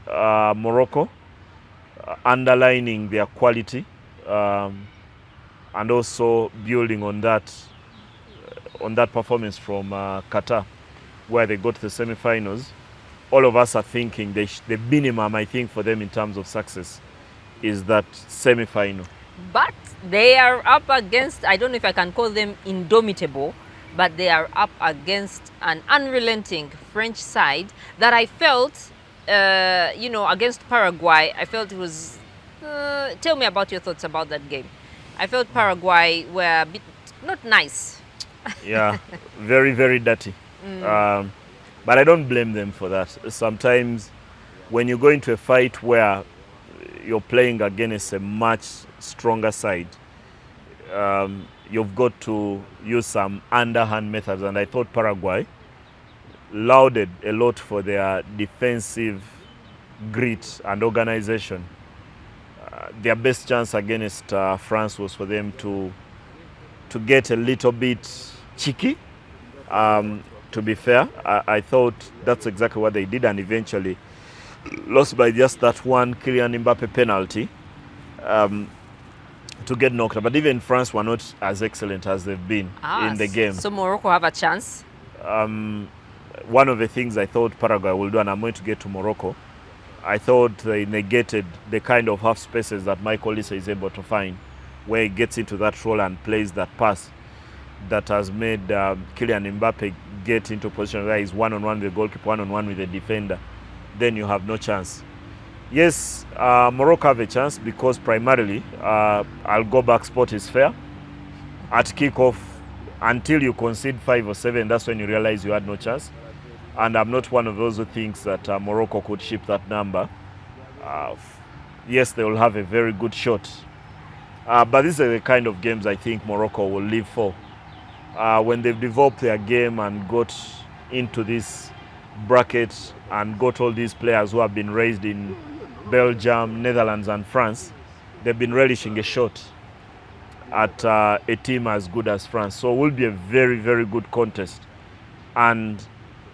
Morocco, underlining their quality, and also building on that performance from Qatar, where they got to the semi-finals. All of us are thinking the minimum, I think, for them in terms of success is that semi-final. But they are up against, I don't know if I can call them indomitable, but they are up against an unrelenting French side that I felt, against Paraguay, I felt it was, tell me about your thoughts about that game. I felt Paraguay were a bit not nice. Yeah, very, very dirty. But I don't blame them for that. Sometimes when you go into a fight where you're playing against a much stronger side, you've got to use some underhand methods. And I thought Paraguay lauded a lot for their defensive grit and organization. Their best chance against France was for them to get a little bit cheeky. To be fair, I thought that's exactly what they did, and eventually lost by just that one Kylian Mbappe penalty to get knocked out. But even France were not as excellent as they've been in the game. So Morocco have a chance? One of the things I thought Paraguay will do, and I'm going to get to Morocco, I thought they negated the kind of half spaces that Michael Olise is able to find, where he gets into that role and plays that pass that has made Kylian Mbappe get into a position where he's one-on-one with the goalkeeper, one-on-one with the defender. Then you have no chance. Yes, Morocco have a chance because primarily, I'll go back, sport is fair. At kickoff, until you concede 5 or 7, that's when you realize you had no chance. And I'm not one of those who thinks that Morocco could ship that number. Yes, they will have a very good shot. But these are the kind of games I think Morocco will live for. When they've developed their game and got into this bracket and got all these players who have been raised in Belgium, Netherlands and France, they've been relishing a shot at a team as good as France. So it will be a very, very good contest. And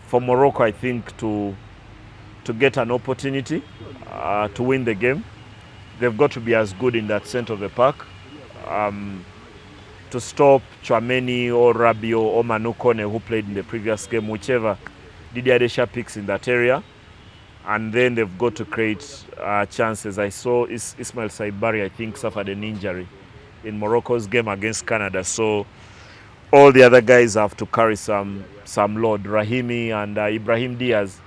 for Morocco, I think to get an opportunity to win the game, they've got to be as good in that center of the park. To stop Chouameni or Rabiot or Manu Kone, who played in the previous game, whichever Didier Deschamps picks in that area. And then they've got to create chances. I saw Ismail Saibari, I think, suffered an injury in Morocco's game against Canada. So all the other guys have to carry some load. Rahimi and Ibrahim Diaz,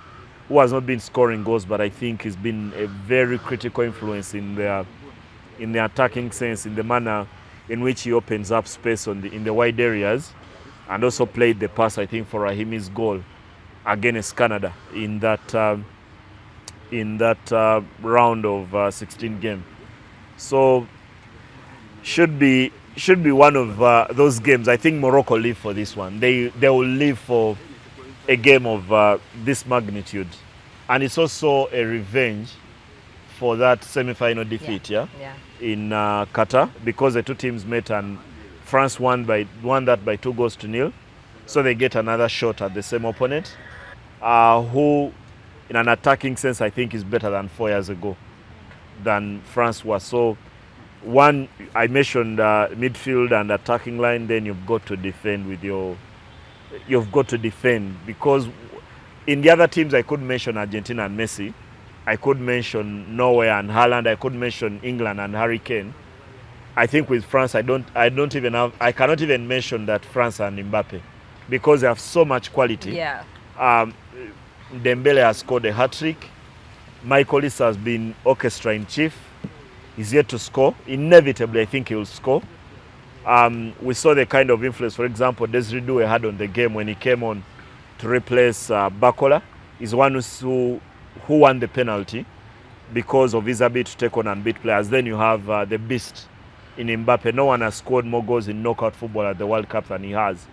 who has not been scoring goals, but I think he's been a very critical influence in the attacking sense, in the manner in which he opens up space in the wide areas, and also played the pass, I think, for Rahimi's goal against Canada in that round of 16 game. So should be one of those games. I think Morocco live for this one. They will live for a game of this magnitude, and it's also a revenge for that semi-final defeat, in Qatar, because the two teams met and France won that by 2-0. So they get another shot at the same opponent, who, in an attacking sense, I think is better than 4 years ago than France was. So one, I mentioned midfield and attacking line. Then you've got to defend because in the other teams I could mention Argentina and Messi. I could mention Norway and Haaland. I could mention England and Harry Kane. I think with France, I cannot even mention that France and Mbappe, because they have so much quality. Yeah. Dembele has scored a hat-trick. Michael Olise has been orchestra in chief. He's yet to score. Inevitably, I think he will score. We saw the kind of influence, for example, Desiree Doué had on the game when he came on to replace Barcola. He's one who won the penalty because of his ability to take on and beat players. Then you have the beast in Mbappe. No one has scored more goals in knockout football at the World Cup than he has.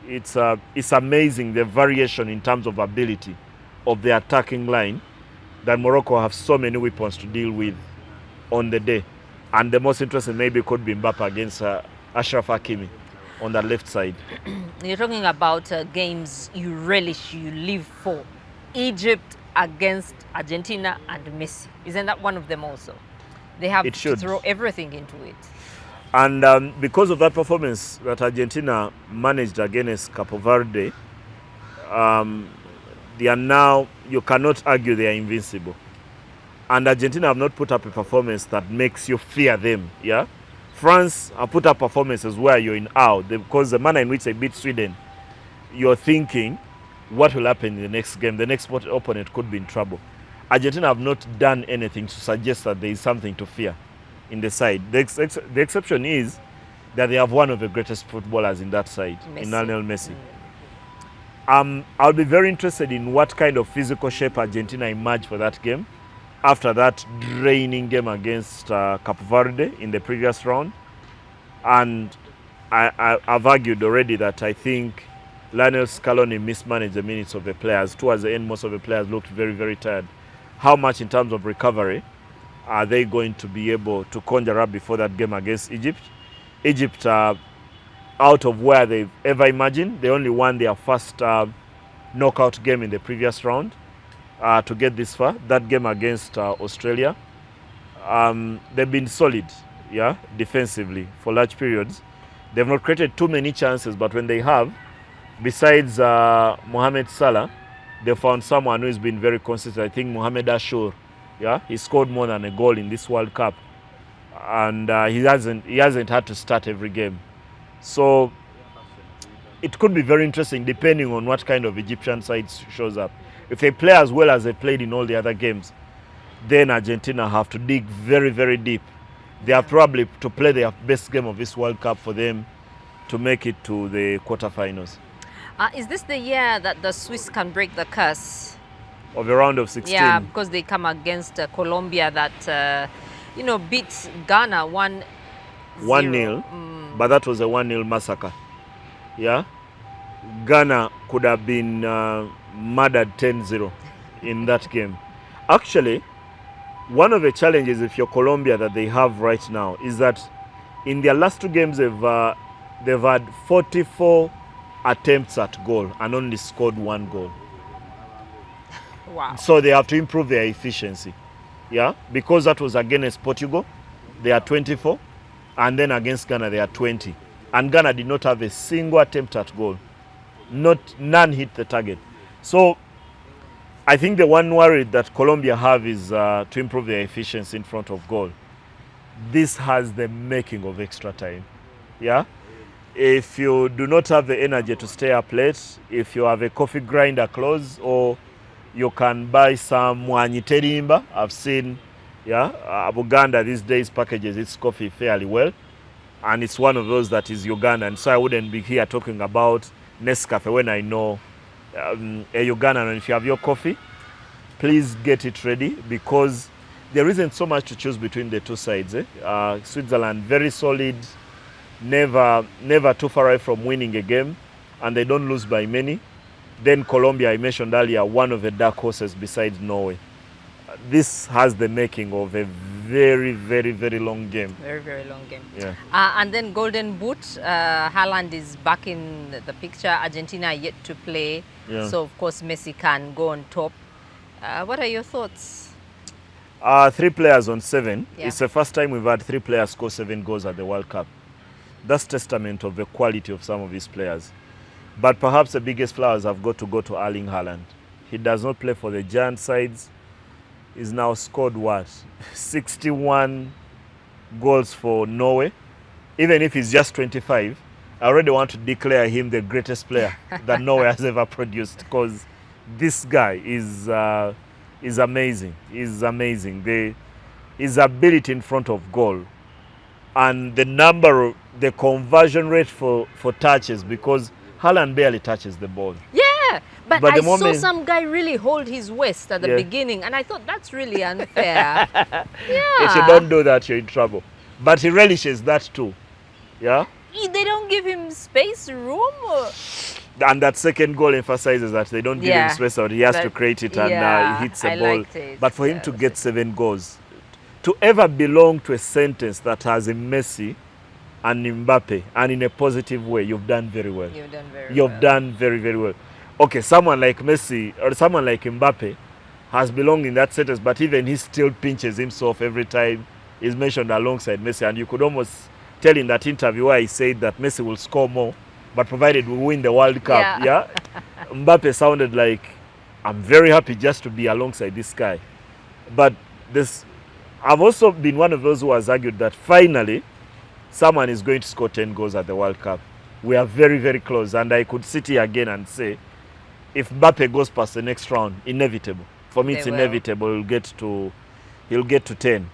It's amazing the variation in terms of ability of the attacking line, that Morocco have so many weapons to deal with on the day. And the most interesting maybe could be Mbappe against Ashraf Hakimi on the left side. You're talking about games you relish, you live for. Egypt against Argentina and Messi. Isn't that one of them also? They have to throw everything into it. And because of that performance that Argentina managed against Cape Verde, they are now, you cannot argue they are invincible. And Argentina have not put up a performance that makes you fear them. Yeah, France have put up performances where you're in awe, because the manner in which they beat Sweden, you're thinking, what will happen in the next game? The next opponent could be in trouble. Argentina have not done anything to suggest that there is something to fear in the side. The exception is that they have one of the greatest footballers in that side, in Lionel Messi. I'll be very interested in what kind of physical shape Argentina emerge for that game, after that draining game against Cape Verde in the previous round. And I've argued already that I think Lionel Scaloni mismanaged the minutes of the players. Towards the end, most of the players looked very, very tired. How much in terms of recovery are they going to be able to conjure up before that game against Egypt? Egypt, out of where they've ever imagined, they only won their first knockout game in the previous round to get this far. That game against Australia, they've been solid, defensively for large periods. They've not created too many chances, but when they have, besides Mohamed Salah, they found someone who has been very consistent. I think Mohamed Ashour Yeah, he scored more than a goal in this World Cup, and he hasn't had to start every game. So it could be very interesting depending on what kind of Egyptian side shows up. If they play as well as they played in all the other games, then Argentina have to dig very, very deep. They have probably to play their best game of this World Cup for them to make it to the quarterfinals. Is this the year that the Swiss can break the curse? Of a round of 16. Yeah, because they come against Colombia that, beats Ghana 1-0. 1-0, but that was a 1-0 massacre. Yeah, Ghana could have been murdered 10-0 in that game. Actually, one of the challenges if you're Colombia that they have right now is that in their last 2 games they've had 44 attempts at goal and only scored 1 goal. Wow. So they have to improve their efficiency. Yeah, because that was against Portugal, they are 24, and then against Ghana they are 20. And Ghana did not have a single attempt at goal. None hit the target. So I think the one worry that Colombia have is to improve their efficiency in front of goal. This has the making of extra time. Yeah? If you do not have the energy to stay up late, if you have a coffee grinder close, or you can buy some mwanyi terimba. I've seen, Uganda these days packages its coffee fairly well. And it's one of those that is Ugandan. So I wouldn't be here talking about Nescafe when I know a Ugandan. And if you have your coffee, please get it ready, because there isn't so much to choose between the two sides. Switzerland, very solid, never too far away from winning a game, and they don't lose by many. Then Colombia, I mentioned earlier, one of the dark horses besides Norway. This has the making of a very, very, very long game. Very, very long game. Yeah. And then Golden Boot, Haaland is back in the picture. Argentina yet to play. Yeah. So, of course, Messi can go on top. What are your thoughts? 3 players on 7. Yeah. It's the first time we've had 3 players score 7 goals at the World Cup. That's testament of the quality of some of these players. But perhaps the biggest flowers have got to go to Erling Haaland. He does not play for the giant sides. He's now scored 61 goals for Norway. Even if he's just 25, I already want to declare him the greatest player that Norway has ever produced, because this guy is amazing. He's amazing. His ability in front of goal, and the conversion rate for touches, because Haaland barely touches the ball. Yeah, but the I saw moment- some guy really hold his waist at the Yeah. beginning, and I thought that's really unfair. Yeah. If you don't do that, you're in trouble. But he relishes that too. Yeah? They don't give him space, room? Or? And that second goal emphasizes that they don't give Yeah. him space, or he has to That- create it, and yeah, he hits the I ball. liked it. But for him Yeah, to that's get 7 goals, to ever belong to a sentence that has a Messi and Mbappe, and in a positive way, you've done very well. You've done very You've well. done very, very well. Okay, someone like Messi or someone like Mbappe has belonged in that sentence, but even he still pinches himself every time he's mentioned alongside Messi. And you could almost tell in that interview where he said that Messi will score more, but provided we win the World Cup. Yeah. Mbappe sounded like, I'm very happy just to be alongside this guy. But I've also been one of those who has argued that finally someone is going to score 10 goals at the World Cup. We are very, very close. And I could sit here again and say, if Mbappe goes past the next round, inevitable. For me, it's They will. inevitable. He'll get to 10.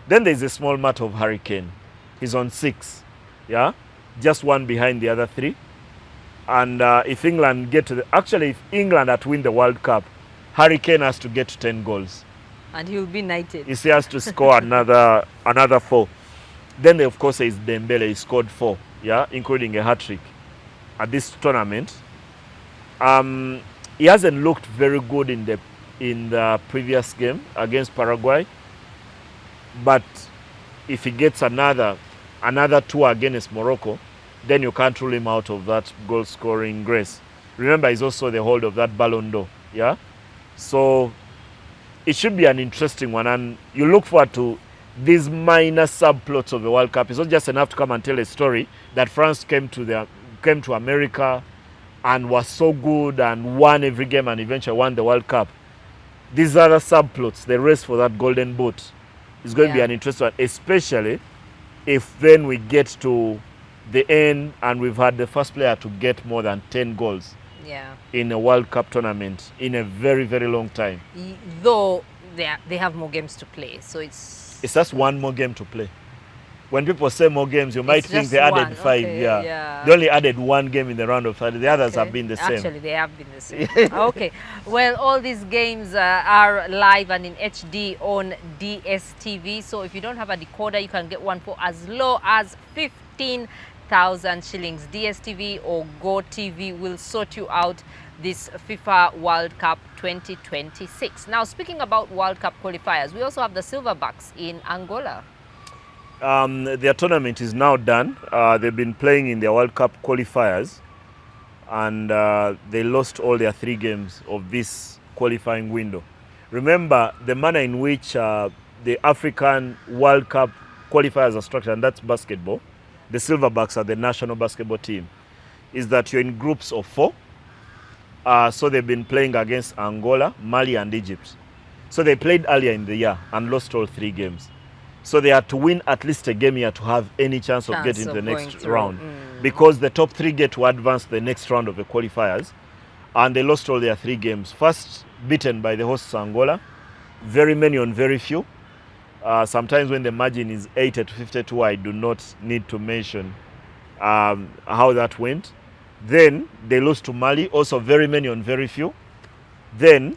Then there's a small matter of Harry Kane. He's on 6. Yeah? Just one behind the other 3. And if England if England had to win the World Cup, Harry Kane has to get to 10 goals. And he'll be knighted. He has to score another 4. Then, of course, there is Dembele. He scored 4, yeah, including a hat-trick at this tournament. He hasn't looked very good in the previous game against Paraguay. But if he gets another 2 against Morocco, then you can't rule him out of that goal-scoring grace. Remember, he's also the hold of that Ballon d'Or, yeah? So it should be an interesting one, and you look forward to these minor subplots of the World Cup. It's not just enough to come and tell a story that France came to America and was so good and won every game and eventually won the World Cup. these other subplots, the race for that golden boot, is going to be Yeah. an interesting one, especially if then we get to the end and we've had the first player to get more than 10 goals Yeah. in a World Cup tournament in a very, very long time. Though they have more games to play, so it's just one more game to play. When people say more games, you might It's think just they added one. 5. Okay, Yeah. yeah. They only added 1 game in the round of 30. The others Okay. have been the same. Actually, they have been the same. Okay. Well, all these games are live and in HD on DSTV. So if you don't have a decoder, you can get one for as low as 15,000 shillings. DSTV or GoTV will sort you out this FIFA World Cup 2026. Now, speaking about World Cup qualifiers, we also have the Silverbacks in Angola. Their tournament is now done. They've been playing in their World Cup qualifiers, and they lost all their 3 games of this qualifying window. Remember the manner in which the African World Cup qualifiers are structured, and that's basketball. The Silverbacks are the national basketball team. Is that you're in groups of 4. So they've been playing against Angola, Mali, and Egypt. So they played earlier in the year and lost all 3 games. So they had to win at least a game here to have any chance of getting to the next round. Because the top 3 get to advance the next round of the qualifiers. And they lost all their 3 games. First beaten by the hosts Angola. Very many on very few. Sometimes when the margin is 80 to 52, I do not need to mention how that went. Then they lost to Mali, also very many on very few. Then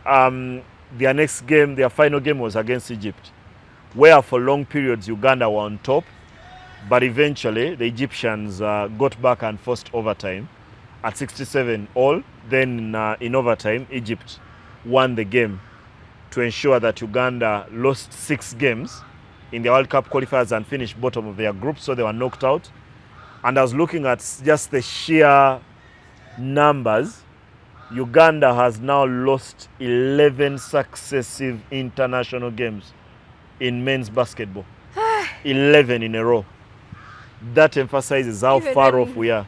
their next game, their final game was against Egypt, where for long periods Uganda were on top, but eventually the Egyptians got back and forced overtime at 67 all. Then in overtime, Egypt won the game to ensure that Uganda lost 6 games in the World Cup qualifiers and finished bottom of their group, so they were knocked out. And I was looking at just the sheer numbers. Uganda has now lost 11 successive international games in men's basketball. 11 in a row. That emphasizes how Even far when- off we are.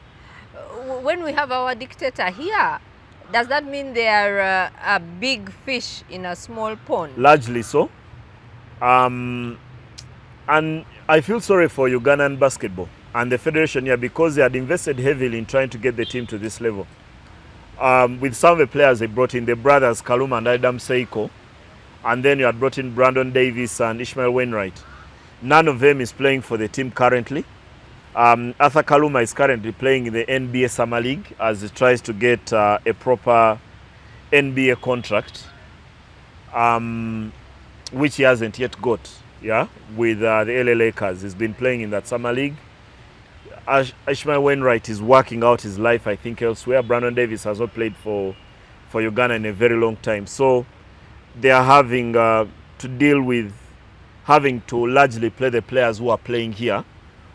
When we have our dictator here, does that mean they are a big fish in a small pond? Largely so. And I feel sorry for Ugandan basketball and the federation here, because they had invested heavily in trying to get the team to this level. With some of the players they brought in, the brothers Kaluma and Adam Seiko, and then you had brought in Brandon Davis and Ishmael Wainwright. None of them is playing for the team currently. Arthur Kaluma is currently playing in the NBA Summer League as he tries to get a proper NBA contract, which he hasn't yet got. Yeah, with the LA Lakers. He's been playing in that Summer League. Ishmael Wainwright is working out his life, I think, elsewhere. Brandon Davis has not played for Uganda in a very long time. So they are having to deal with having to largely play the players who are playing here,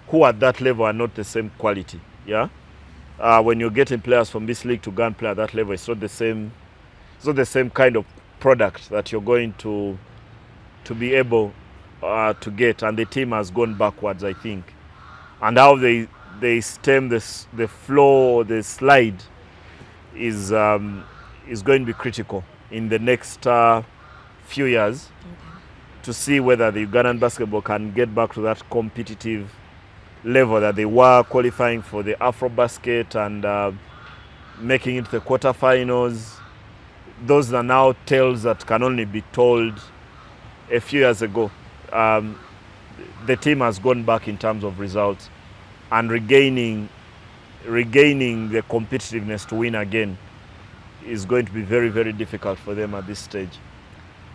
who at that level are not the same quality. Yeah, when you're getting players from this league to go and play at that level, it's not the same. It's not the same kind of product that you're going to be able to get. And the team has gone backwards, I think. And how they stem the flow or the slide is going to be critical in the next few years to see whether the Ugandan basketball can get back to that competitive level that they were qualifying for the AfroBasket and making it to the quarterfinals. Those are now tales that can only be told a few years ago. The team has gone back in terms of results, and regaining the competitiveness to win again is going to be very, very difficult for them at this stage.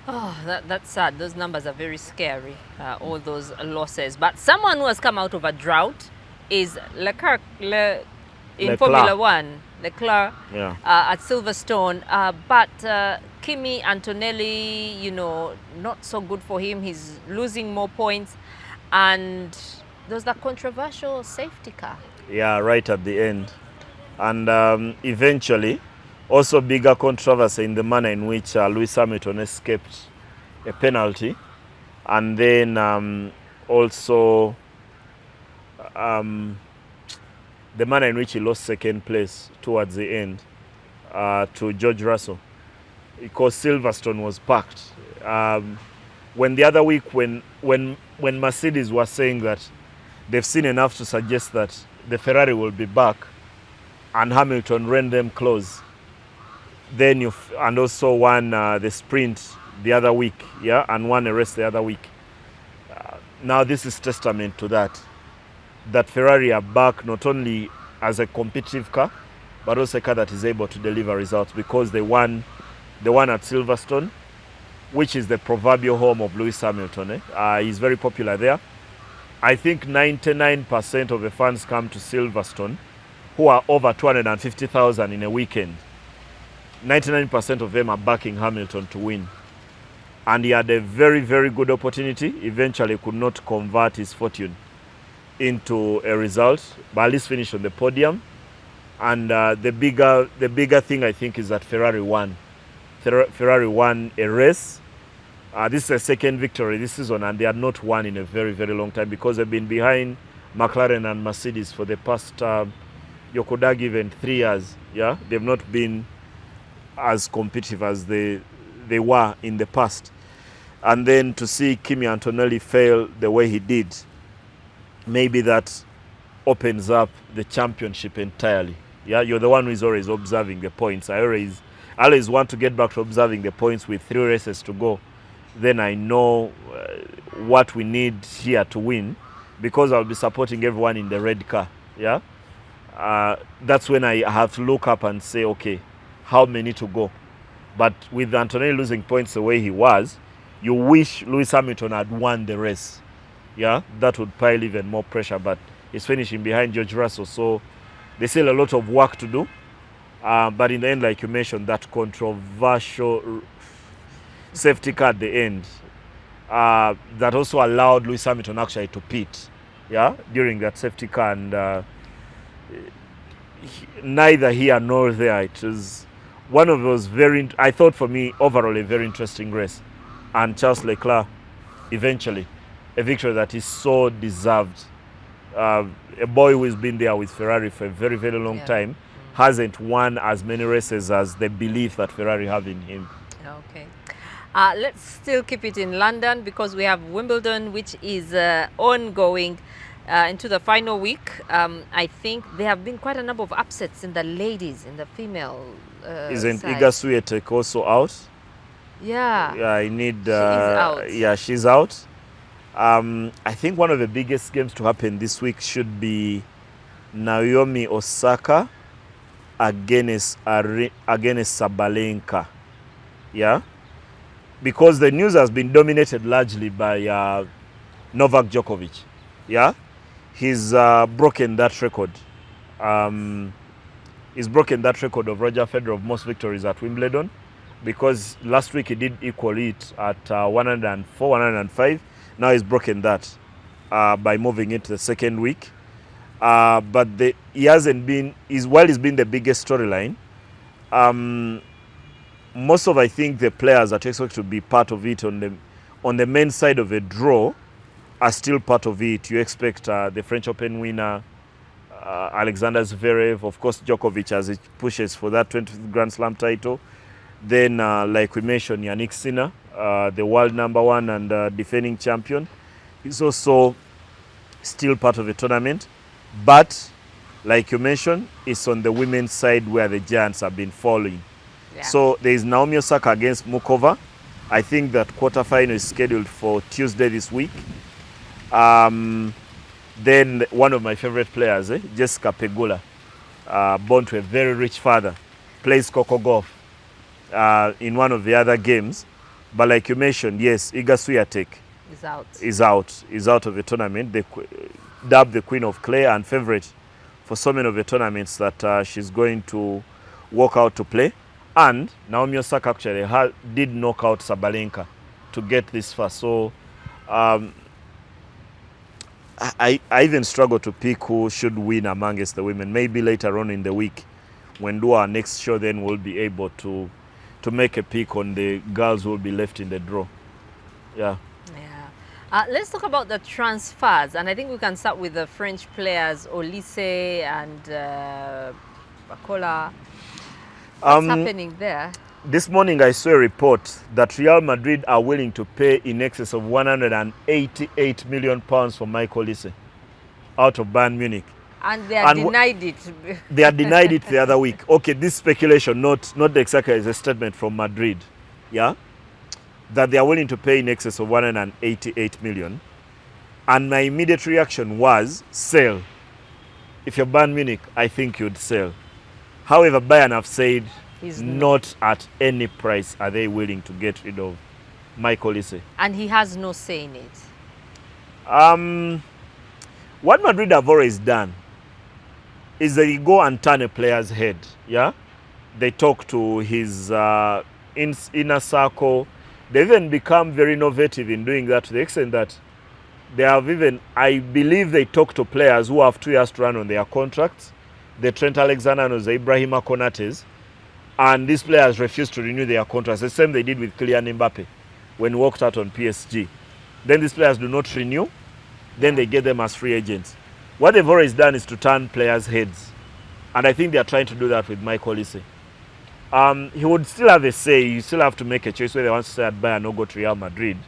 Oh, that's sad. Those numbers are very scary, all those losses. But someone who has come out of a drought is Leclerc in Formula One. Leclerc at Silverstone. But Kimi Antonelli, not so good for him. He's losing more points. And there's that controversial safety car. Yeah, right at the end. And eventually, also bigger controversy in the manner in which Lewis Hamilton escaped a penalty. And then also the manner in which he lost second place towards the end to George Russell. because Silverstone was packed. When the other week, when Mercedes was saying that they've seen enough to suggest that the Ferrari will be back, and Hamilton ran them close, then and also won the sprint the other week, yeah, and won a race the other week. Now this is testament to that Ferrari are back not only as a competitive car, but also a car that is able to deliver results, because they won at Silverstone, which is the proverbial home of Lewis Hamilton. He's very popular there. I think 99% of the fans come to Silverstone, who are over 250,000 in a weekend. 99% of them are backing Hamilton to win. And he had a very, very good opportunity. Eventually could not convert his fortune into a result, but at least finished on the podium. And the bigger thing, I think, is that Ferrari won. Ferrari won a race. This is a second victory this season, and they had not won in a very, very long time, because they've been behind McLaren and Mercedes for the past, you could argue, even 3 years. Yeah, they've not been as competitive as they were in the past. And then to see Kimi Antonelli fail the way he did, maybe that opens up the championship entirely. Yeah, you're the one who is always observing the points. I always want to get back to observing the points with 3 races to go. Then I know what we need here to win, because I'll be supporting everyone in the red car. Yeah, that's when I have to look up and say, okay, how many to go? But with Antonelli losing points the way he was, you wish Lewis Hamilton had won the race. Yeah, that would pile even more pressure. But he's finishing behind George Russell, so there's still a lot of work to do. But in the end, like you mentioned, that controversial safety car at the end, that also allowed Lewis Hamilton actually to pit, yeah, during that safety car, and neither here nor there. It was one of those I thought for me, overall a very interesting race, and Charles Leclerc eventually a victory that is so deserved. A boy who has been there with Ferrari for a very, very long time hasn't won as many races as the belief that Ferrari have in him. Okay. Let's still keep it in London, because we have Wimbledon, which is ongoing into the final week. I think there have been quite a number of upsets in the ladies, in the female Isn't side. Iga Swiatek also out? Yeah. Yeah, I need. She is out. Yeah, she's out. I think one of the biggest games to happen this week should be Naomi Osaka against Sabalenka. Yeah, because the news has been dominated largely by Novak Djokovic. Yeah, he's broken that record. He's broken that record of Roger Federer of most victories at Wimbledon, because last week he did equal it at 104, 105. Now he's broken that by moving into the second week. But he hasn't been, while he's been the biggest storyline, most of, I think, the players that expect to be part of it on the men's side of a draw are still part of it. You expect the French Open winner, Alexander Zverev, of course Djokovic, as he pushes for that 20th Grand Slam title. Then, like we mentioned, Yannick Sinner, the world #1 and defending champion. He's also still part of the tournament. But, like you mentioned, it's on the women's side where the giants have been falling. Yeah. So there is Naomi Osaka against Mukova. I think that quarterfinal is scheduled for Tuesday this week. Then one of my favorite players, Jessica Pegula, born to a very rich father, plays Coco Golf in one of the other games. But like you mentioned, yes, Iga Swiatek is out of the tournament. They dubbed the Queen of Clay and favorite for so many of the tournaments that she's going to walk out to play. And Naomi Osaka actually did knock out Sabalenka to get this far. So I even struggle to pick who should win amongst the women. Maybe later on in the week, when do our next show, then we'll be able to make a pick on the girls who will be left in the draw. Yeah. Let's talk about the transfers, and I think we can start with the French players, Olise and Barcola. What's happening there? This morning I saw a report that Real Madrid are willing to pay in excess of 188 million pounds for Michael Olise out of Bayern Munich. And they are denied it. They are denied it the other week. Okay, this speculation, not exactly as a statement from Madrid, yeah, that they are willing to pay in excess of 188 million. And my immediate reaction was, sell. If you're Bayern Munich, I think you'd sell. However, Bayern have said not at any price are they willing to get rid of Michael Olise. And he has no say in it. What Madrid have always done is they go and turn a player's head, yeah? They talk to his inner circle. They've even become very innovative in doing that to the extent that they have even, I believe they talk to players who have 2 years to run on their contracts, the Trent Alexander-Arnolds, the Ibrahima Konates, and these players refused to renew their contracts. The same they did with Kylian Mbappe when he walked out on PSG. Then these players do not renew, then they get them as free agents. What they've always done is to turn players' heads. And I think they are trying to do that with Michael Olise. He would still have a say. You still have to make a choice whether they want to stay at Bayern or go to Real Madrid.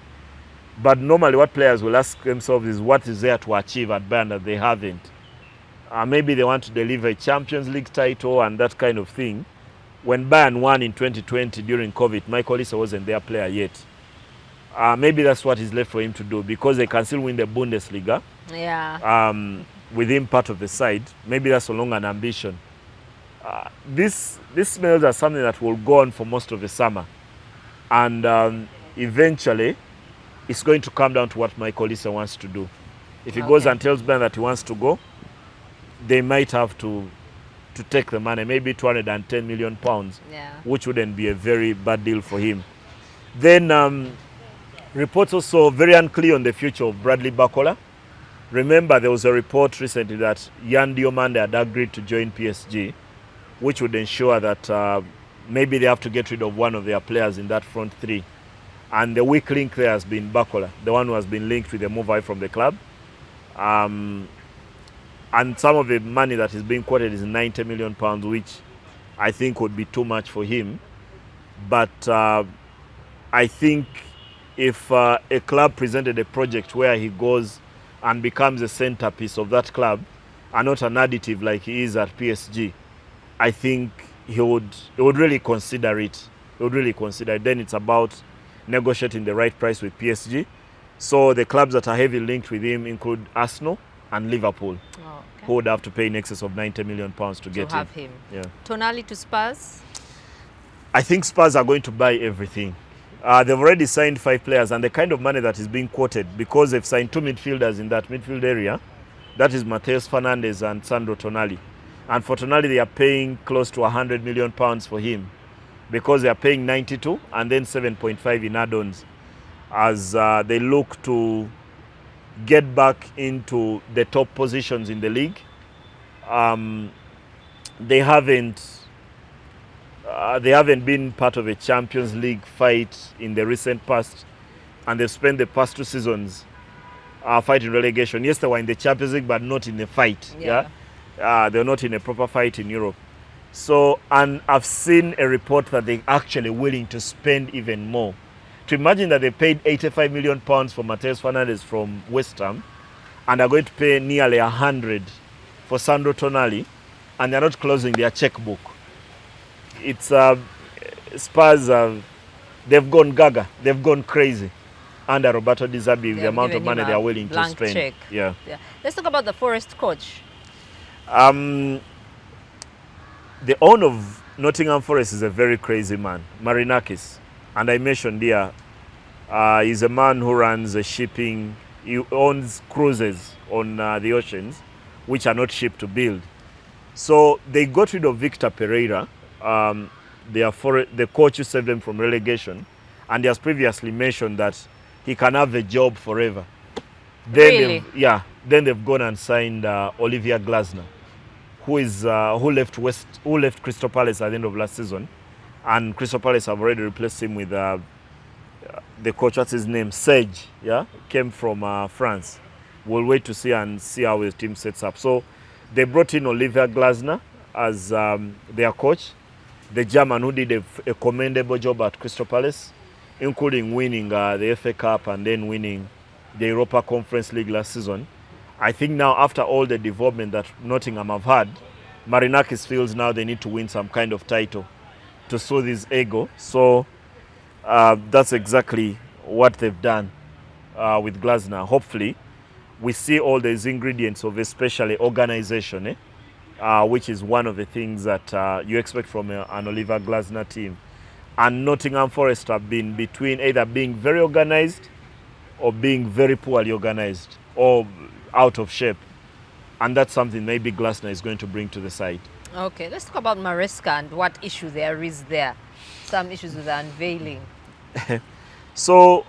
But normally what players will ask themselves is what is there to achieve at Bayern that they haven't. Maybe they want to deliver a Champions League title and that kind of thing. When Bayern won in 2020 during COVID, Michael Olise wasn't their player yet. Maybe that's what is left for him to do because they can still win the Bundesliga. Yeah. With him part of the side. Maybe that's no longer an ambition. This smells as something that will go on for most of the summer. And eventually, it's going to come down to what Michael Olise wants to do. If he goes and tells Ben that he wants to go, they might have to take the money, maybe 210 million pounds, which wouldn't be a very bad deal for him. Then reports also very unclear on the future of Bradley Barcola. Remember, there was a report recently that Yan Diomande had agreed to join PSG, which would ensure that maybe they have to get rid of one of their players in that front three. And the weak link there has been Barcola, the one who has been linked with a move away from the club. And some of the money that is being quoted is 90 million pounds, which I think would be too much for him. But I think if a club presented a project where he goes and becomes a centerpiece of that club and not an additive like he is at PSG, I think he would really consider it. He would really consider it. Then it's about negotiating the right price with PSG. So the clubs that are heavily linked with him include Arsenal and Liverpool, who would have to pay in excess of 90 million pounds to get him. Yeah. Tonali to Spurs? I think Spurs are going to buy everything. They've already signed 5 players, and the kind of money that is being quoted, because they've signed 2 midfielders in that midfield area, that is Matheus Fernandes and Sandro Tonali. And for Tonali, they are paying close to 100 million pounds for him, because they are paying 92 and then 7.5 in add-ons as they look to get back into the top positions in the league. They haven't been part of a Champions League fight in the recent past, and they've spent the past 2 seasons fighting relegation. Yes, they were in the Champions League, but not in a fight. They're not in a proper fight in Europe. So, and I've seen a report that they're actually willing to spend even more. To imagine that they paid 85 million pounds for Matheus Fernandes from West Ham, and are going to pay nearly 100 for Sandro Tonali, and they're not closing their checkbook. It's Spurs. They've gone gaga. They've gone crazy under Roberto Di Zerbi with the amount of money they are willing to spend. Check. Yeah. Let's talk about the Forest coach. The owner of Nottingham Forest is a very crazy man, Marinakis. And I mentioned here, he's a man who runs a shipping. He owns cruises on the oceans, which are not cheap to build. So they got rid of Victor Pereira, the coach who saved them from relegation, and he has previously mentioned that he can have a job forever. Then really? Then they've gone and signed Olivier Glasner, who left Crystal Palace at the end of last season, and Crystal Palace have already replaced him with the coach. What's his name? Sage. Came from France. We'll wait to see how his team sets up. So they brought in Olivier Glasner as their coach. the German who did a commendable job at Crystal Palace, including winning the FA Cup and then winning the Europa Conference League last season. I think now, after all the development that Nottingham have had, Marinakis feels now they need to win some kind of title to soothe his ego. So that's exactly what they've done with Glasner. Hopefully, we see all these ingredients of especially organization, which is one of the things that you expect from an Oliver Glasner team. And Nottingham Forest have been between either being very organized or being very poorly organized or out of shape. And that's something maybe Glasner is going to bring to the side. Okay, let's talk about Maresca and what issue there is there. Some issues with the unveiling. So,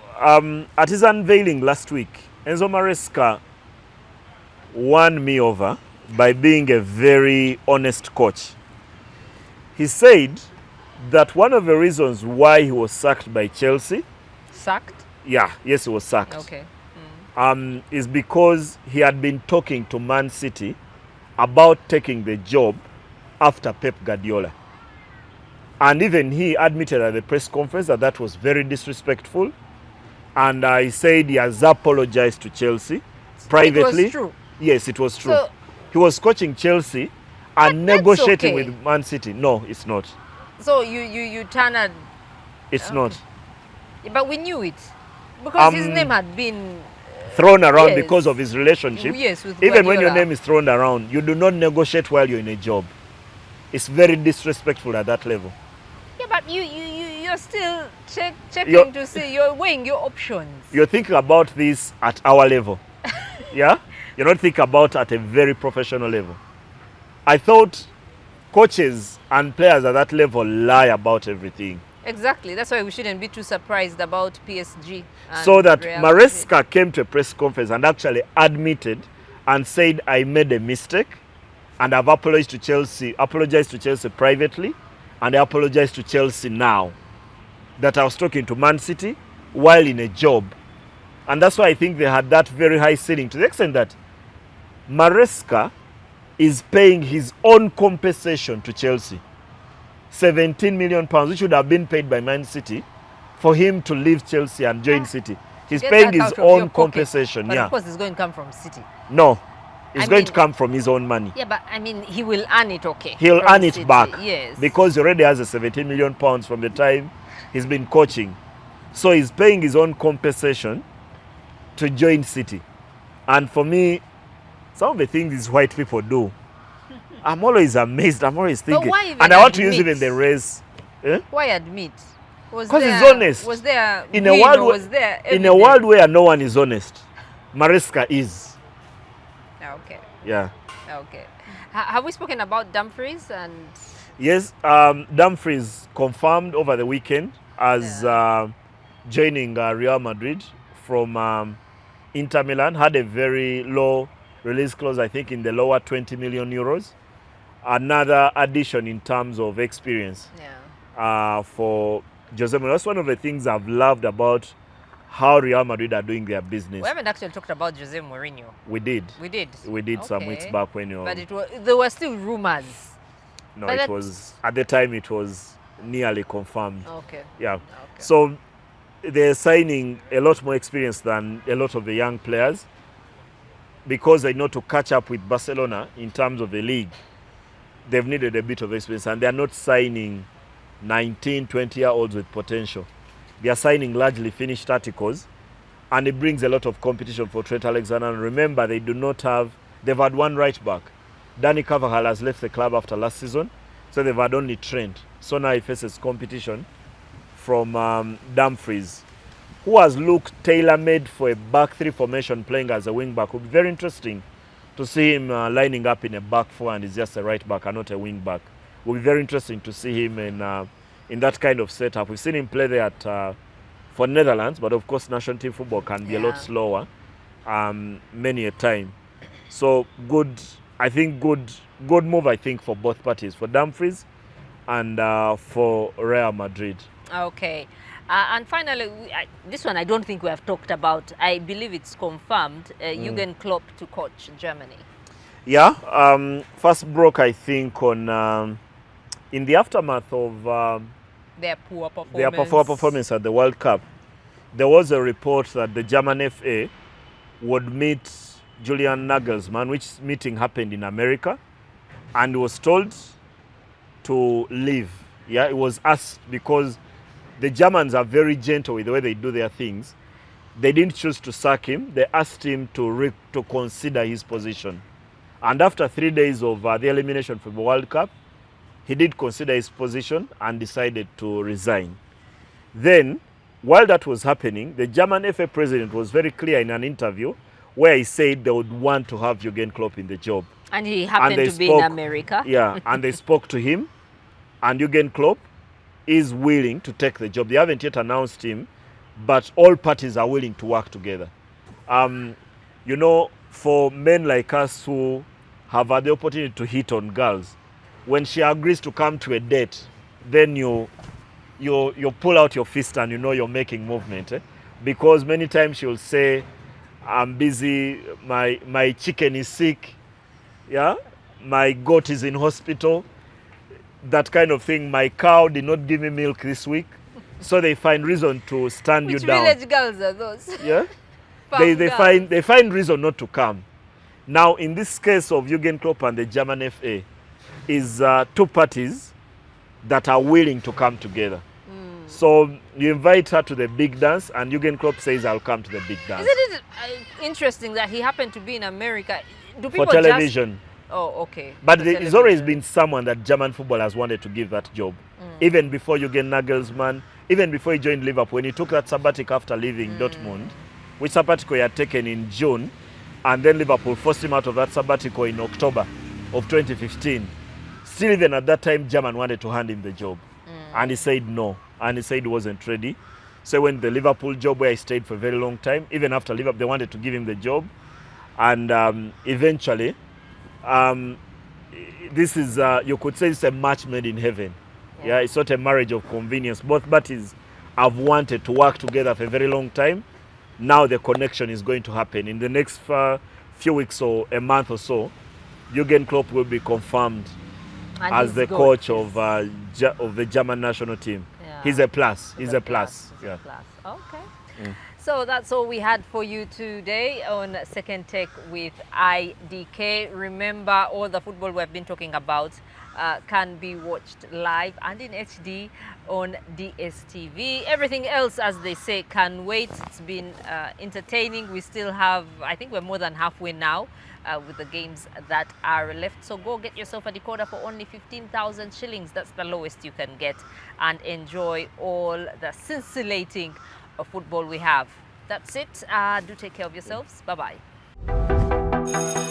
at his unveiling last week, Enzo Maresca won me over by being a very honest coach. He said that one of the reasons why he was sacked by Chelsea... Sacked? Yeah, yes, he was sacked. Okay. Is because he had been talking to Man City about taking the job after Pep Guardiola. And even he admitted at the press conference that that was very disrespectful. And he said he has apologized to Chelsea privately. It was true? Yes, it was true. So, he was coaching Chelsea and that's negotiating okay. with Man City. No, it's not. So you turn a... It's not. But we knew it. Because his name had been... thrown around yes. because of his relationship. Yes, with Even when your Guardiola. name is thrown around, you do not negotiate while you're in a job. It's very disrespectful at that level. Yeah, but you're still checking You're- to see, you're weighing your options. You're thinking about this at our level. Yeah? You're not thinking about at a very professional level. I thought coaches and players at that level lie about everything. Exactly. That's why we shouldn't be too surprised about PSG. And So that Real Madrid. Maresca came to a press conference and actually admitted and said, I made a mistake and I've apologized to Chelsea privately, and I apologize to Chelsea now that I was talking to Man City while in a job. And that's why I think they had that very high ceiling, to the extent that Maresca is paying his own compensation to Chelsea. 17 million pounds, which would have been paid by Man City for him to leave Chelsea and join City. He's Get paying that his out of your own pocket. compensation. But Yeah. of course, it's going to come from City. No, it's I going mean- to come from his own money. Yeah, but I mean, he will earn it, okay. He'll from earn it City. back. Yes. Because he already has a 17 million pounds from the time he's been coaching. So he's paying his own compensation to join City. And for me, some of the things these white people do, I'm always amazed. I'm always thinking. why even And I want to use admit? even the race. Eh? Why admit? Was 'Cause he's there- honest. Was there In a win world or where- was there In a evidence? world where no one is honest, Maresca is. Okay. Yeah. Okay. Have we spoken about Dumfries and... Yes, Dumfries confirmed over the weekend as joining Real Madrid from Inter Milan. Had a very low release clause, I think in the lower 20 million euros. Another addition in terms of experience Yeah. for Jose Mourinho. That's one of the things I've loved about how Real Madrid are doing their business. We haven't actually talked about Jose Mourinho. We did. We did. We did some weeks Okay. back when you... But there were still rumors. No, but it that's- was... At the time, it was nearly confirmed. Okay. Yeah. Okay. So they're signing a lot more experience than a lot of the young players because they know to catch up with Barcelona in terms of the league. They've needed a bit of experience, and they're not signing 19, 20-year-olds with potential. They are signing largely finished articles, and it brings a lot of competition for Trent Alexander. And remember, they do not have... They've had one right back. Danny Carvajal has left the club after last season, so they've had only Trent. So now he faces competition from Dumfries, who has looked tailor-made for a back three formation playing as a wing back. It would be very interesting to see him lining up in a back four and he's just a right back and not a wing back. It would be very interesting to see him in that kind of setup. We've seen him play there for Netherlands, but of course national team football can be a lot slower many a time. So good move, I think, for both parties, for Dumfries and for Real Madrid. Okay. And finally, this one I don't think we have talked about. I believe it's confirmed. Jurgen Klopp to coach Germany. Yeah. First broke, I think, on in the aftermath of Their poor performance. their poor performance at the World Cup, there was a report that the German FA would meet Julian Nagelsmann, which meeting happened in America, and was told to leave. Yeah, it was asked because the Germans are very gentle with the way they do their things. They didn't choose to sack him. They asked him to consider his position. And after 3 days of the elimination from the World Cup, he did consider his position and decided to resign. Then, while that was happening, the German FA president was very clear in an interview where he said they would want to have Jurgen Klopp in the job. And he happened to be in America. Yeah, and they spoke to him, and Jurgen Klopp is willing to take the job. They haven't yet announced him, but all parties are willing to work together. You know, for men like us who have had the opportunity to hit on girls, when she agrees to come to a date, then you pull out your fist and you know you're making movement. Because many times she'll say, I'm busy, my chicken is sick, yeah, my goat is in hospital, that kind of thing. My cow did not give me milk this week. So they find reason to stand you down. Which village girls are those? Yeah. they find reason not to come. Now, in this case of Jurgen Klopp and the German FA, is two parties that are willing to come together. So you invite her to the big dance, and Jurgen Klopp says, I'll come to the big dance. Isn't it interesting that he happened to be in America? Do people for television. Oh, okay. But there's always been someone that German football has wanted to give that job. Even before Jurgen Nagelsmann, even before he joined Liverpool, when he took that sabbatical after leaving Dortmund, which sabbatical he had taken in June, and then Liverpool forced him out of that sabbatical in October of 2015. Still, even at that time, German wanted to hand him the job. And he said no. And he said he wasn't ready. So when the Liverpool job, where he stayed for a very long time, even after Liverpool, they wanted to give him the job. And eventually, this is, you could say it's a match made in heaven. Yeah, it's not a marriage of convenience. Both parties have wanted to work together for a very long time. Now the connection is going to happen. In the next few weeks or a month or so, Jurgen Klopp will be confirmed as the coach of the German national team. Yeah. He's a plus. He's a plus. Yeah. Okay. So that's all we had for you today on Second Take with IDK. Remember, all the football we've been talking about can be watched live and in HD on DSTV. Everything else, as they say, can wait. It's been entertaining. We still have, I think we're more than halfway now with the games that are left. So go get yourself a decoder for only 15,000 shillings. That's the lowest you can get, and enjoy all the scintillating football we have. That's it. Do take care of yourselves. Bye-bye.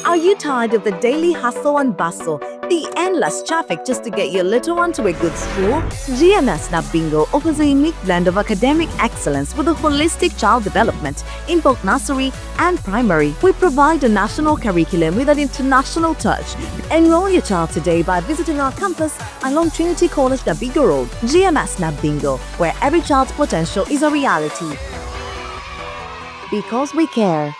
Are you tired of the daily hustle and bustle, the endless traffic just to get your little one to a good school? GMS Snap Bingo offers a unique blend of academic excellence with a holistic child development in both nursery and primary. We provide a national curriculum with an international touch. Enroll your child today by visiting our campus along Trinity College, Bingo Road. GMS Snap Bingo, where every child's potential is a reality. Because we care.